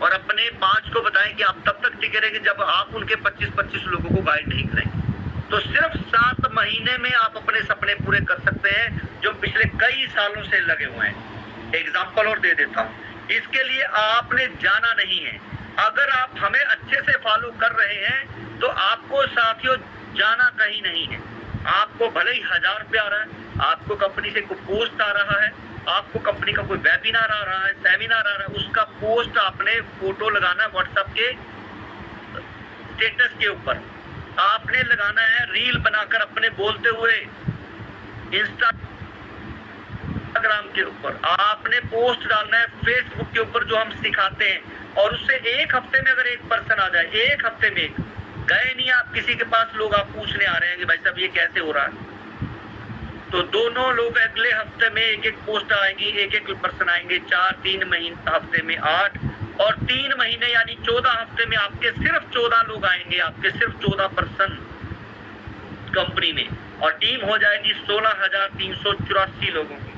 और अपने 5 को बताएं कि आप तब तक टिके रहेंगे जब आप उनके 25 लोगों को गाइड नहीं करेंगे। तो सिर्फ 7 महीने में आप अपने सपने पूरे कर सकते हैं जो पिछले कई सालों से लगे हुए हैं। एग्जाम्पल और दे देता हूँ। इसके लिए आपने जाना नहीं है। अगर आप हमें अच्छे से फॉलो कर रहे हैं तो आपको साथियों जाना कहीं नहीं है। आपको भले ही 1000 रुपया आ रहा है, आपको कंपनी से कोई पोस्ट आ रहा है, आपको कंपनी का कोई वेबिनार आ रहा है, सेमिनार आ रहा है, उसका पोस्ट आपने फोटो लगाना है व्हाट्सएप के स्टेटस के ऊपर, आपने लगाना है रील बनाकर अपने बोलते हुए इंस्टाग्राम के ऊपर, आपने पोस्ट डालना है फेसबुक के ऊपर जो हम सिखाते हैं, और उससे एक हफ्ते में अगर एक पर्सन आ जाए, एक हफ्ते में गए नहीं आप किसी के पास, लोग आप पूछने आ रहे हैं कि भाई साहब ये कैसे हो रहा है, तो दोनों लोग अगले हफ्ते में एक एक पोस्ट आएंगी, एक एक पर्सन आएंगे, 4-3 महीने हफ्ते में 8 और 3 महीने यानी 14 हफ्ते में आपके सिर्फ 14 लोग आएंगे, आपके सिर्फ 14 पर्सन कंपनी में, और टीम हो जाएगी 16,384 लोगों की।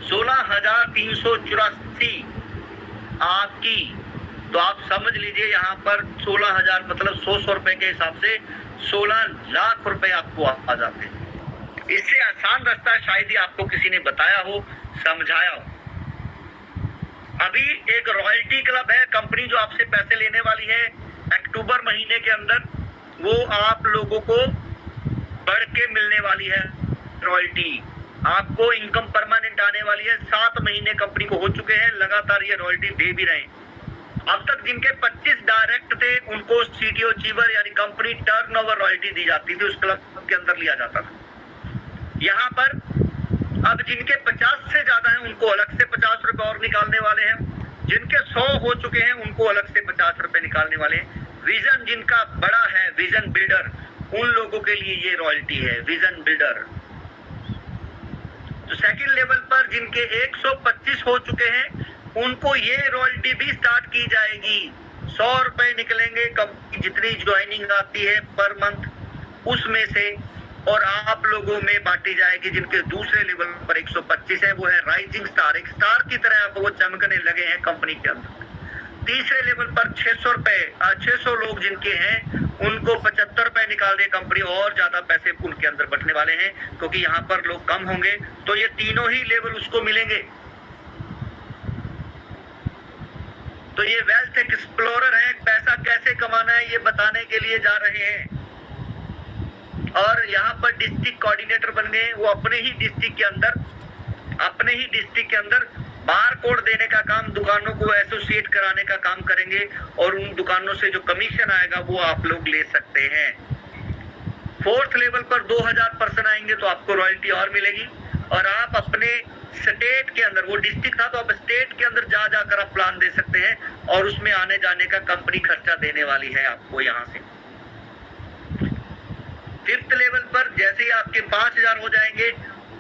16,384 आपकी, तो आप समझ लीजिए यहाँ पर 16,000 मतलब 100 रुपए के हिसाब से 16 लाख रुपए आपको आ जाते हैं। इससे आसान रास्ता शायद ही आपको किसी ने बताया हो, समझाया हो। अभी एक रॉयल्टी क्लब है कंपनी जो आपसे पैसे लेने वाली है अक्टूबर महीने के अंदर, वो आप लोगों को बढ़ के मिलने वाली है रॉयल्टी, आपको इनकम परमानेंट आने वाली है। 7 महीने कंपनी को हो चुके हैं, लगातार ये रॉयल्टी दे भी रहे हैं। अब तक जिनके 25 डायरेक्ट थे उनको सीटीओ अचीवर यानी कंपनी टर्नओवर रॉयल्टी दी जाती थी, उस क्लब के अंदर लिया जाता था। यहाँ पर अब जिनके 50 से ज्यादा हैं उनको अलग से 50 रुपए और निकालने वाले हैं, जिनके 100 हो चुके हैं उनको अलग से 50 रुपए निकालने वाले हैं। विजन जिनका बड़ा है, विजन बिल्डर, उन लोगों के लिए ये रॉयल्टी है, विजन बिल्डर। तो सेकंड लेवल पर जिनके 125 हो चुके हैं उनको ये रॉयल्टी भी स्टार्ट की जाएगी। 100 रुपए निकलेंगे कंपनी जितनी ज्वाइनिंग आती है पर मंथ उसमें से, और आप लोगों में बांटी जाएगी। जिनके दूसरे लेवल पर 125 है वो है राइजिंग स्टार, एक स्टार की तरह आप वो चमकने लगे हैं कंपनी के अंदर। तीसरे लेवल पर 600 रुपए 600 लोग जिनके हैं उनको 75 रुपए निकाल दे कंपनी, और ज्यादा पैसे उनके अंदर बंटने वाले हैं क्योंकि यहाँ पर लोग कम होंगे, तो ये तीनों ही लेवल उसको मिलेंगे। तो ये वेल्थ एक्सप्लोरर है, पैसा कैसे कमाना है ये बताने के लिए जा रहे हैं। और यहाँ पर डिस्ट्रिक्ट कोऑर्डिनेटर बन गए, वो अपने ही डिस्ट्रिक्ट के अंदर बार कोड देने का काम, दुकानों को एसोसिएट कराने का काम करेंगे, और उन दुकानों से जो कमीशन आएगा वो आप लोग ले सकते हैं। 4th लेवल पर 2000 पर्सन आएंगे तो आपको रॉयल्टी और मिलेगी, और आप अपने स्टेट के अंदर, वो डिस्ट्रिक्ट था तो आप स्टेट के अंदर जा जाकर आप प्लान दे सकते हैं, और उसमें आने जाने का कंपनी खर्चा देने वाली है आपको यहाँ से। 5th लेवल पर जैसे ही आपके 5000 हो जाएंगे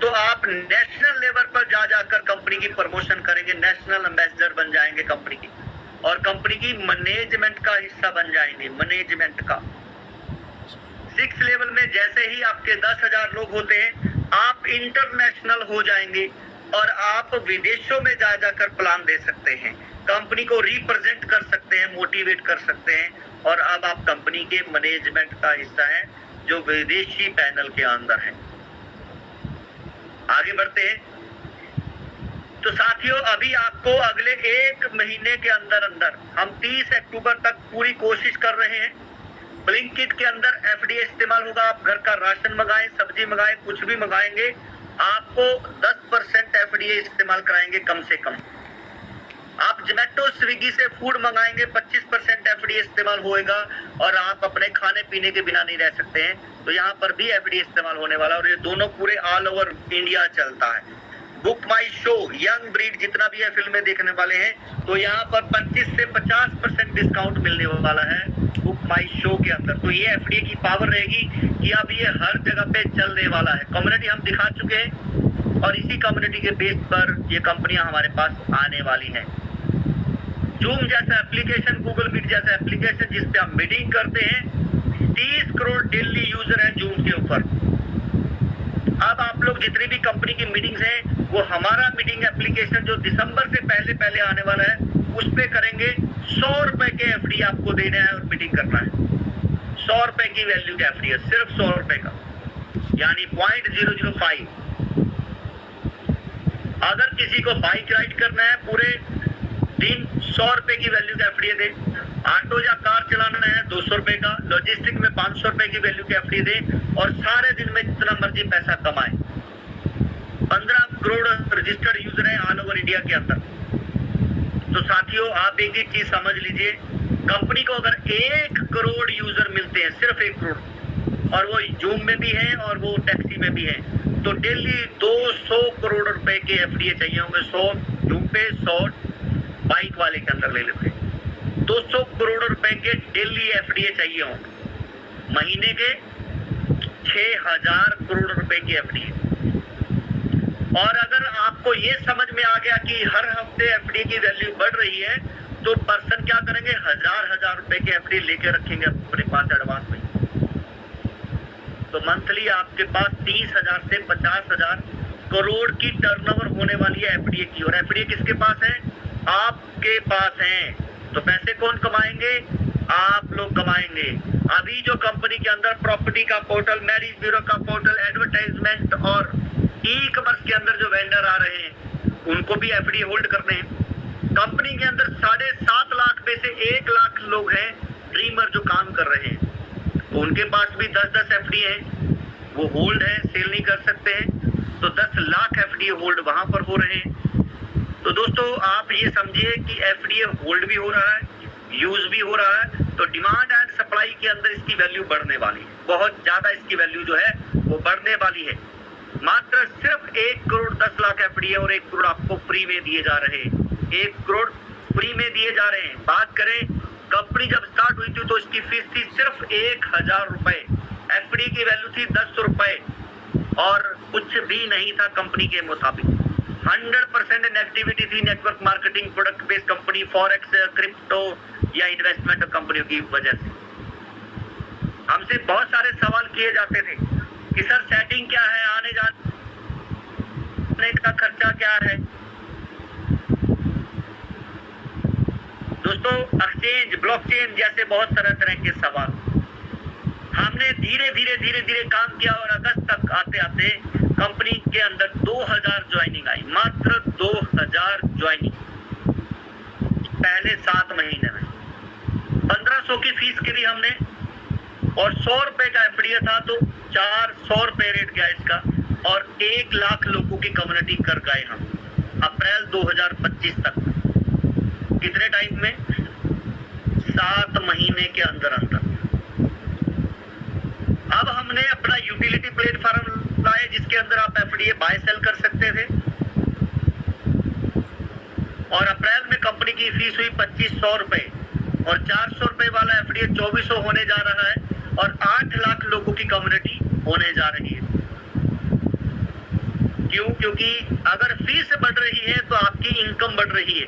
तो आप नेशनल लेवल पर जा जाकर कंपनी की प्रमोशन करेंगे, नेशनल एम्बेसडर बन जाएंगे कंपनी की, और कंपनी की मैनेजमेंट का हिस्सा बन जाएंगे, मैनेजमेंट का। 6th लेवल में जैसे ही आपके 10,000 लोग होते हैं आप इंटरनेशनल हो जाएंगे, और आप विदेशों में जा जाकर प्लान दे सकते हैं, कंपनी को रिप्रेजेंट कर सकते हैं, मोटिवेट कर सकते हैं, और अब आप कंपनी के मैनेजमेंट का हिस्सा हैं जो विदेशी पैनल के अंदर है। आगे बढ़ते हैं। तो साथियों अभी आपको अगले 1 महीने के अंदर अंदर हम 30 अक्टूबर तक पूरी कोशिश कर रहे हैं। ब्लिंकिट के अंदर एफडीए इस्तेमाल होगा, आप घर का राशन मंगाएं, सब्जी मंगाएं, कुछ भी मंगाएंगे आपको 10% एफडीए इस्तेमाल कराएंगे कम से कम। आप जोमेटो स्विगी से फूड मंगाएंगे 25% एफडीए इस्तेमाल होएगा, और आप अपने खाने पीने के बिना नहीं रह सकते हैं, तो यहाँ पर भी एफडीए इस्तेमाल होने वाला, और ये दोनों पूरे ऑल ओवर इंडिया चलता है। बुक माई शो, यंग ब्रीड जितना भी है फिल्में देखने वाले हैं, तो यहाँ पर 25 से 50% डिस्काउंट मिलने वाला है बुक माई शो के अंदर। तो ये एफडीए की पावर रहेगी कि अब ये हर जगह पे चलने वाला है। कम्युनिटी हम दिखा चुके हैं, और इसी कम्युनिटी के बेस पर ये कंपनियां हमारे पास आने वाली हैं। जूम जैसा एप्लीकेशन, गूगल मीट जैसा एप्लीकेशन जिसपे आप मीटिंग करते हैं, 30 करोड़ डेली यूजर है जूम के ऊपर। अब आप लोग जितनी भी कंपनी की मीटिंग्स हैं वो हमारा मीटिंग एप्लीकेशन जो दिसंबर से पहले आने वाला है उस पे करेंगे। 100 रुपए के एफडी आपको देना है और मीटिंग करना है। 100 रुपए की वैल्यू का एफडी है, सिर्फ 100 रुपए का, यानी 0.005। अगर किसी को बाइक राइड करना है पूरे दिन 100 रुपए की वैल्यू का एफडीए दे, ऑटो या कार चलाना है 200 रुपए का, लॉजिस्टिक में 500 रुपए की वैल्यू का एफडीए दे और सारे दिन में जितना मर्जी पैसा कमाए। 15 करोड़ रजिस्टर्ड यूजर है ऑल ओवर इंडिया के अंदर। तो साथियों आप एक ही चीज समझ लीजिए, कंपनी को अगर 1 करोड़ यूजर मिलते हैं, सिर्फ 1 करोड़, और वो जूम में भी है और वो टैक्सी में भी है, तो डेली 200 करोड़ रुपए के एफडीए चाहिए होंगे। 100 जूम पे, 100 बाइक वाले के अंदर ले लेते हैं, 200 करोड़ रुपए के डेली एफडीए चाहिए होंगे। महीने के 6000 करोड़ रुपए की एफडीए। और अगर आपको ये समझ में आ गया कि हर हफ्ते एफडी की वैल्यू बढ़ रही है, तो पर्सन क्या करेंगे, हजार रुपए के एफडी लेके रखेंगे अपने पास एडवांस में। तो मंथली आपके पास 30,000 से 50,000 करोड़ की टर्नओवर होने वाली है एफडीए की। और एफडीए किसके पास है, आपके पास है। तो पैसे कौन कमाएंगे, आप लोग कमाएंगे। अभी जो कंपनी के अंदर प्रॉपर्टी का पोर्टल, मैरिज ब्यूरो का पोर्टल, एडवर्टाइजमेंट और ई कॉमर्स के अंदर जो वेंडर आ रहे हैं, उनको भी एफडी होल्ड करने हैं। कंपनी के अंदर 7.5 लाख में से 1 लाख लोग हैं ड्रीमर जो काम कर रहे हैं, तो उनके पास भी 10-10 एफडी है, वो होल्ड है, सेल नहीं कर सकते हैं। तो 10 लाख एफडी होल्ड वहां पर हो रहे हैं। तो दोस्तों आप ये समझिए कि एफडी होल्ड भी हो रहा है, यूज भी हो रहा है। तो डिमांड एंड सप्लाई के अंदर इसकी वैल्यू बढ़ने वाली है, बहुत ज्यादा इसकी वैल्यू जो है वो बढ़ने वाली है। मात्र सिर्फ 1 करोड़ 10 लाख एफडी है और 1 करोड़ आपको फ्री में दिए जा रहे हैं। 1 करोड़ फ्री में दिए जा रहे हैं। बात करें कंपनी जब स्टार्ट हुई थी तो इसकी फीस थी सिर्फ 1000 रुपए, एफडी की वैल्यू थी 10 रुपए और कुछ भी नहीं था कंपनी के मुताबिक। 100% नेगेटिविटी थी network marketing, product based company, forex, crypto या इन्वेस्टमेंट कंपनियों की वजह से। हमसे बहुत सारे सवाल किए जाते थे कि सर सेटिंग क्या है, आने जाने का खर्चा क्या है। दोस्तों एक्सचेंज, ब्लॉकचेन जैसे बहुत तरह के सवाल हमने धीरे धीरे काम किया और अगस्त तक आते आते कंपनी के अंदर 2000 ज्वाइनिंग आई, मात्र 2000 ज्वाइनिंग पहले 7 महीने में। 1500 की फीस के लिए हमने और 100 रुपए का एफडीए था, तो 400 रुपए रेट गया इसका और 1 लाख लोगों की कम्युनिटी कर गए हम अप्रैल 2025 तक। कितने टाइम में, 7 महीने के अंदर अंदर। अब हमने अपना यूटिलिटी प्लेटफॉर्म लाए जिसके अंदर आप एफडीए बाय सेल कर सकते थे और अप्रैल में कंपनी की फीस हुई 2500 रुपए और 400 रुपए वाला एफडीए 2400 होने जा रहा है और 8 लाख लोगों की कम्युनिटी होने जा रही है। क्यों? क्योंकि अगर फीस बढ़ रही है तो आपकी इनकम बढ़ रही है,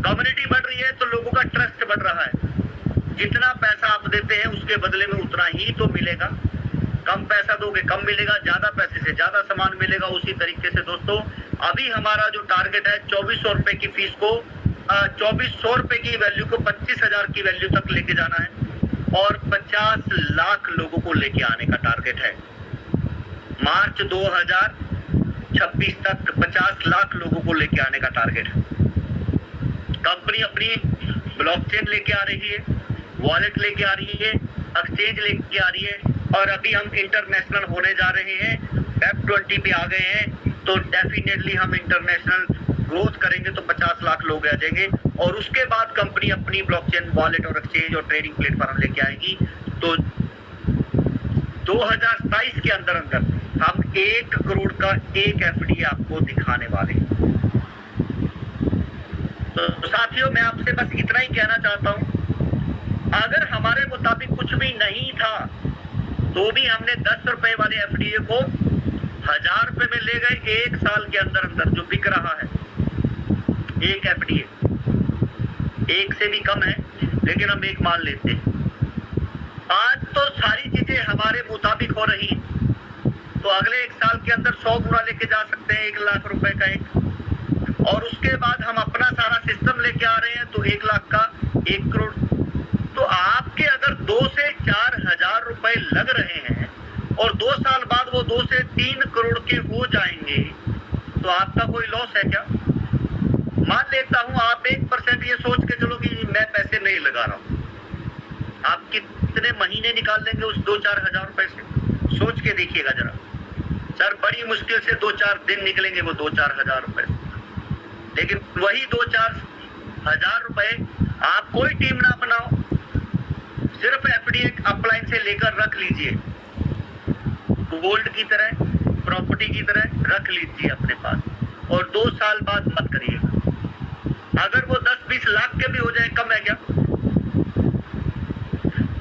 कम्युनिटी बढ़ रही है तो लोगों का ट्रस्ट बढ़ रहा है। जितना पैसा आप देते हैं उसके बदले में उतना ही तो मिलेगा। कम पैसा दोगे कम मिलेगा, ज्यादा पैसे से ज्यादा सामान मिलेगा। उसी तरीके से दोस्तों अभी हमारा जो टारगेट है 2400 रुपए की फीस को 2400 रुपए की वैल्यू को 25,000 की वैल्यू तक लेके जाना है और 50 लाख लोगों को लेके आने का टारगेट है। मार्च 2026 तक 50 लाख लोगों को लेके आने का टारगेट है। कंपनी अपनी ब्लॉकचेन लेके आ रही है, वॉलेट लेके आ रही है, एक्सचेंज लेके आ रही है और अभी हम इंटरनेशनल होने जा रहे हैं। वेब 20 पे आ गए हैं तो डेफिनेटली हम इंटरनेशनल ग्रोथ करेंगे तो 50 लाख लोग आ जाएंगे और उसके बाद कंपनी अपनी ब्लॉकचेन, वॉलेट और एक्सचेंज और ट्रेडिंग प्लेटफॉर्म लेके आएगी। तो 2027 के अंदर अंदर हम 1 करोड़ का एक एफडी आपको दिखाने वाले हैं। तो साथियों मैं आपसे बस इतना ही कहना चाहता हूं, अगर हमारे मुताबिक कुछ भी नहीं था तो भी हमने 10 रुपए वाले एफडीए को 1000 रुपए में ले गए 1 साल के अंदर अंदर, जो बिक रहा है एक एफडीए। 1 से भी कम है लेकिन हम 1 मान लेते हैं। आज तो सारी चीजें हमारे मुताबिक हो रही है तो अगले 1 साल के अंदर 100 गुना लेके जा सकते हैं 1 लाख रुपए का एक, और उसके बाद हम अपना सारा सिस्टम लेके आ रहे हैं तो 1 लाख का 1 करोड़। तो आपके अगर 2 से 4 हजार रुपए लग रहे हैं और 2 साल बाद वो 2 से 3 करोड़ के हो जाएंगे तो आपका कोई लॉस है क्या? मान लेता हूं आप 1% ये सोच के चलो कि मैं पैसे नहीं लगा रहा हूं, आप कितने महीने निकाल लेंगे उस 2-4 हजार रुपए से? सोच के देखिएगा जरा सर, बड़ी मुश्किल से 2-4 दिन निकलेंगे वो 2-4 हजार रुपए से। लेकिन वही 2-4 हजार रुपए आप कोई टीम ना बनाओ, सिर्फ एफडी अपलाइन से लेकर रख लीजिए, गोल्ड की तरह, प्रॉपर्टी की तरह रख लीजिए अपने पास, और 2 साल बाद मत करिएगा। अगर वो 10-20 लाख के भी हो जाए, कम है क्या?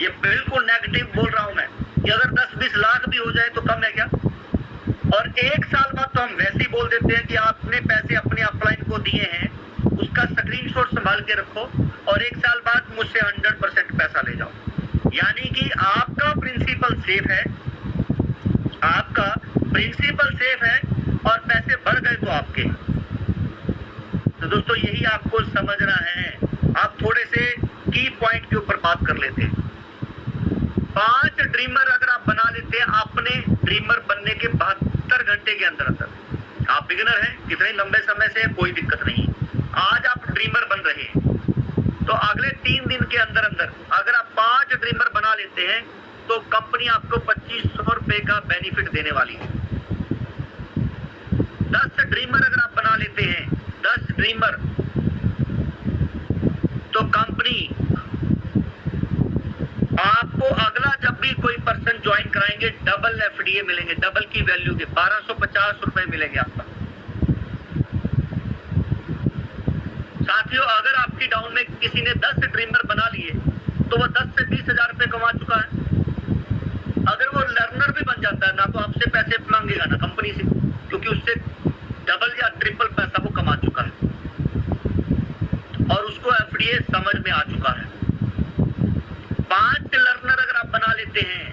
ये बिल्कुल नेगेटिव बोल रहा हूं मैं कि अगर 10-20 लाख भी हो जाए तो कम है क्या? और 1 साल बाद तो हम वैसे ही बोल देते हैं कि आपने पैसे अपने अपलाइन को दिए हैं, उसका स्क्रीनशॉट संभाल के रखो और 1 साल बाद मुझसे 100% पैसा ले जाओ। यानी कि आपका प्रिंसिपल सेफ है, आपका प्रिंसिपल सेफ है और पैसे बढ़ गए तो आपके। तो दोस्तों यही आपको समझना है। आप थोड़े से की पॉइंट के ऊपर बात कर लेते हैं। 5 ड्रीमर अगर आप बना लेते हैं अपने ड्रीमर बनने के 72 घंटे के अंदर अंदर, आप बिगिनर हैं, कितने लंबे समय से, कोई दिक्कत नहीं, आज आप ड्रीमर बन रहे हैं, तो अगले 3 दिन के अंदर अंदर अगर आप 5 ड्रीमर बना लेते हैं तो कंपनी आपको 2500 रुपए का बेनिफिट देने वाली है। 10 ड्रीमर अगर आप बना लेते हैं, 10 ड्रीमर, तो कंपनी आपको अगला जब भी कोई पर्सन ज्वाइन कराएंगे डबल एफडीए मिलेंगे, डबल की वैल्यू के 1250 रुपए मिलेंगे आपका। साथियों अगर आपकी डाउन में किसी ने 10 ड्रीमर बना लिए तो वो 10 से 20 हजार रुपए कमा चुका है। अगर वो लर्नर भी बन जाता है ना तो आपसे पैसे मांगेगा ना कंपनी से, क्योंकि उससे डबल या ट्रिपल पैसा वो कमा चुका है और उसको एफडीए समझ में आ चुका है। 5 लर्नर अगर आप बना लेते हैं,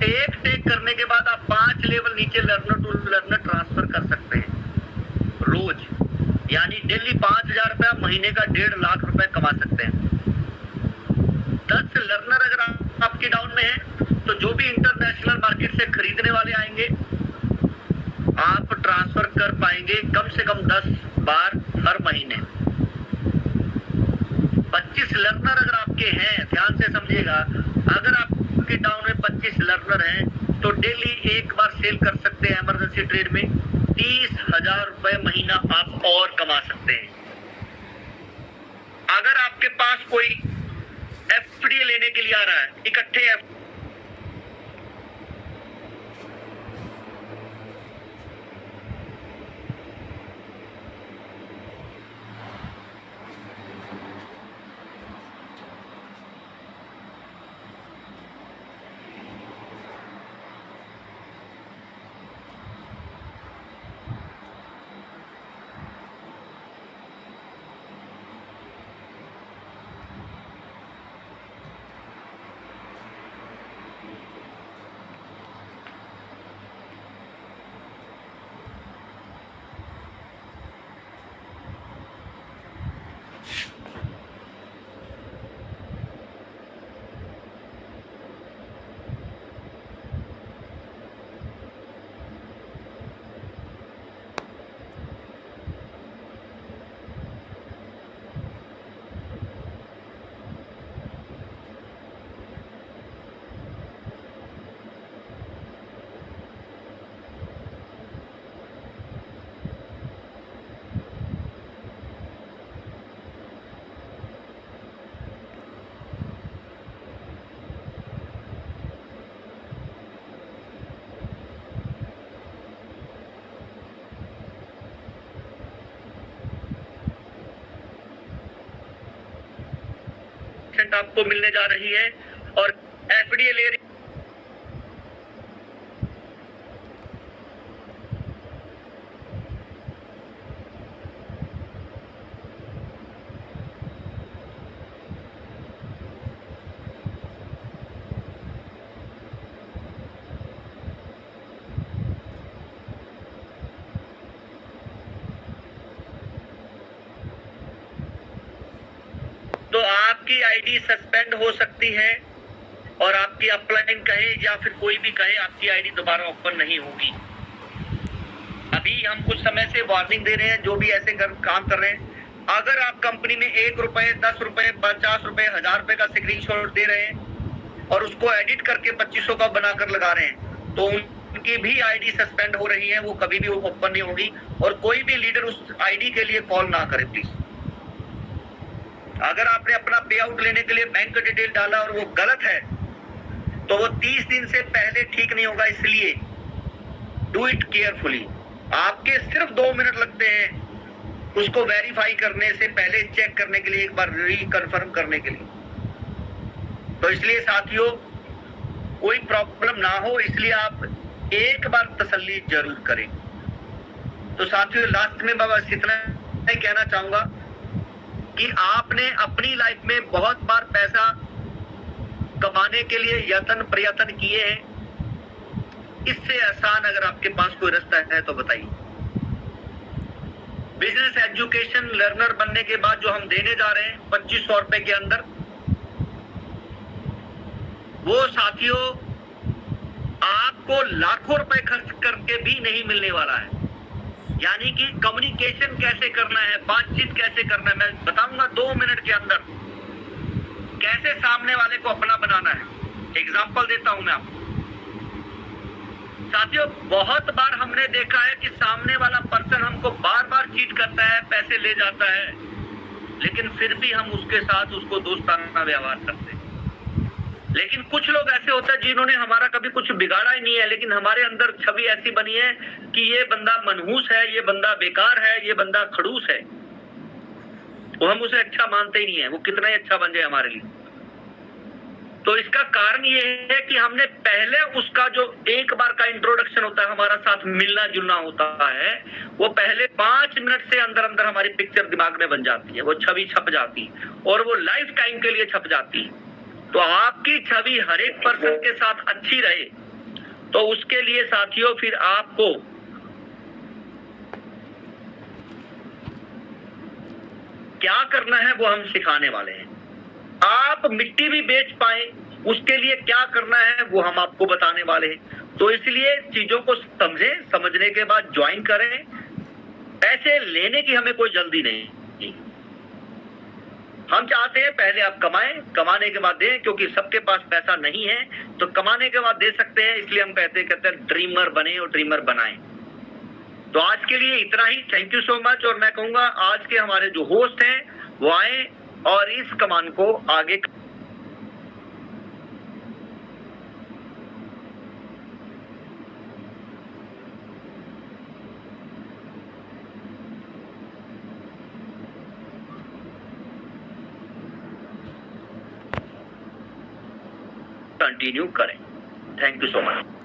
एक टेक करने के बाद आप 5 लेवल नीचे लर्नर टू लर्नर ट्रांसफर कर सकते हैं रोज, यानी डेली 5000 रुपया, महीने का 1.5 लाख रुपए कमा सकते हैं। 10 लर्नर अगर आपकी डाउन में है तो जो भी इंटरनेशनल मार्केट से खरीदने वाले आएंगे आप ट्रांसफर कर पाएंगे कम से कम 10 बार हर महीने। 25 लर्नर अगर आपके हैं, ध्यान से समझिएगा, अगर आपके डाउन में 25 लर्नर हैं तो डेली एक बार सेल कर सकते हैं इमरजेंसी ट्रेड में, 30,000 रुपए महीना आप और कमा सकते हैं। अगर आपके पास कोई एफडीए लेने के लिए आ रहा है, इकट्ठे आपको मिलने जा रही है और एफडीए ले रही तो आपकी आईडी सस्पेंड हो सकती है और आपकी अपलाइन कहे या फिर कोई भी कहे आपकी आईडी दोबारा ओपन नहीं होगी। अभी हम कुछ समय से वार्निंग दे रहे हैं जो भी ऐसे काम कर रहे हैं, अगर आप कंपनी में 1 रुपए, 10 रुपए, 50 रुपए, 1000 रुपए का स्क्रीनशॉट दे रहे हैं और उसको एडिट करके 2500 का बनाकर लगा रहे हैं, तो उनकी भी आईडी सस्पेंड हो रही है, वो कभी भी ओपन नहीं होगी। और कोई भी लीडर उस आईडी के लिए कॉल ना करे प्लीज। अगर आपने अपना पे आउट लेने के लिए बैंक डिटेल डाला और वो गलत है, तो वो 30 दिन से पहले ठीक नहीं होगा। इसलिए डू इट केयरफुली। आपके सिर्फ 2 मिनट लगते हैं उसको वेरीफाई करने से पहले, चेक करने के लिए, एक बार रिकन्फर्म करने के लिए। तो इसलिए साथियों, कोई प्रॉब्लम ना हो, इसलिए आप एक बार तसल्ली जरूर करें। तो साथियों, लास्ट में मैं बस इतना ही कहना चाहूंगा कि आपने अपनी लाइफ में बहुत बार पैसा कमाने के लिए यत्न प्रयत्न किए हैं। इससे आसान अगर आपके पास कोई रास्ता है तो बताइए। बिजनेस एजुकेशन लर्नर बनने के बाद जो हम देने जा रहे हैं 2500 रुपए के अंदर, वो साथियों आपको लाखों रुपए खर्च करके भी नहीं मिलने वाला है। यानी कि कम्युनिकेशन कैसे करना है, बातचीत कैसे करना है, मैं बताऊंगा 2 मिनट के अंदर कैसे सामने वाले को अपना बनाना है। एग्जांपल देता हूं मैं आपको। साथियों, बहुत बार हमने देखा है कि सामने वाला पर्सन हमको बार बार चीट करता है, पैसे ले जाता है, लेकिन फिर भी हम उसके साथ उसको दोस्ताना व्यवहार करते हैं। लेकिन कुछ लोग ऐसे होते हैं जिन्होंने हमारा कभी कुछ बिगाड़ा ही नहीं है, लेकिन हमारे अंदर छवि ऐसी बनी है कि ये बंदा मनहूस है, ये बंदा बेकार है, ये बंदा खड़ूस है, वो हम उसे अच्छा मानते ही नहीं है, वो कितना ही अच्छा बन जाए हमारे लिए। तो इसका कारण ये है कि हमने पहले उसका जो एक बार का इंट्रोडक्शन होता है, हमारा साथ मिलना जुलना होता है, वो पहले 5 मिनट से अंदर अंदर हमारी पिक्चर दिमाग में बन जाती है, वो छवि छप जाती है और वो लाइफ टाइम के लिए छप जाती है। तो आपकी छवि हर एक पर्सन के साथ अच्छी रहे, तो उसके लिए साथियों फिर आपको क्या करना है वो हम सिखाने वाले हैं। आप मिट्टी भी बेच पाए उसके लिए क्या करना है वो हम आपको बताने वाले हैं। तो इसलिए चीजों को समझें, समझने के बाद ज्वाइन करें। पैसे लेने की हमें कोई जल्दी नहीं, हम चाहते हैं पहले आप कमाएं, कमाने के बाद दें, क्योंकि सबके पास पैसा नहीं है तो कमाने के बाद दे सकते हैं। इसलिए हम कहते हैं ड्रीमर बने और ड्रीमर बनाएं। तो आज के लिए इतना ही। Thank you so much. और मैं कहूंगा आज के हमारे जो होस्ट हैं वो आए और इस कमान को आगे कंटिन्यू करें। Thank you so much.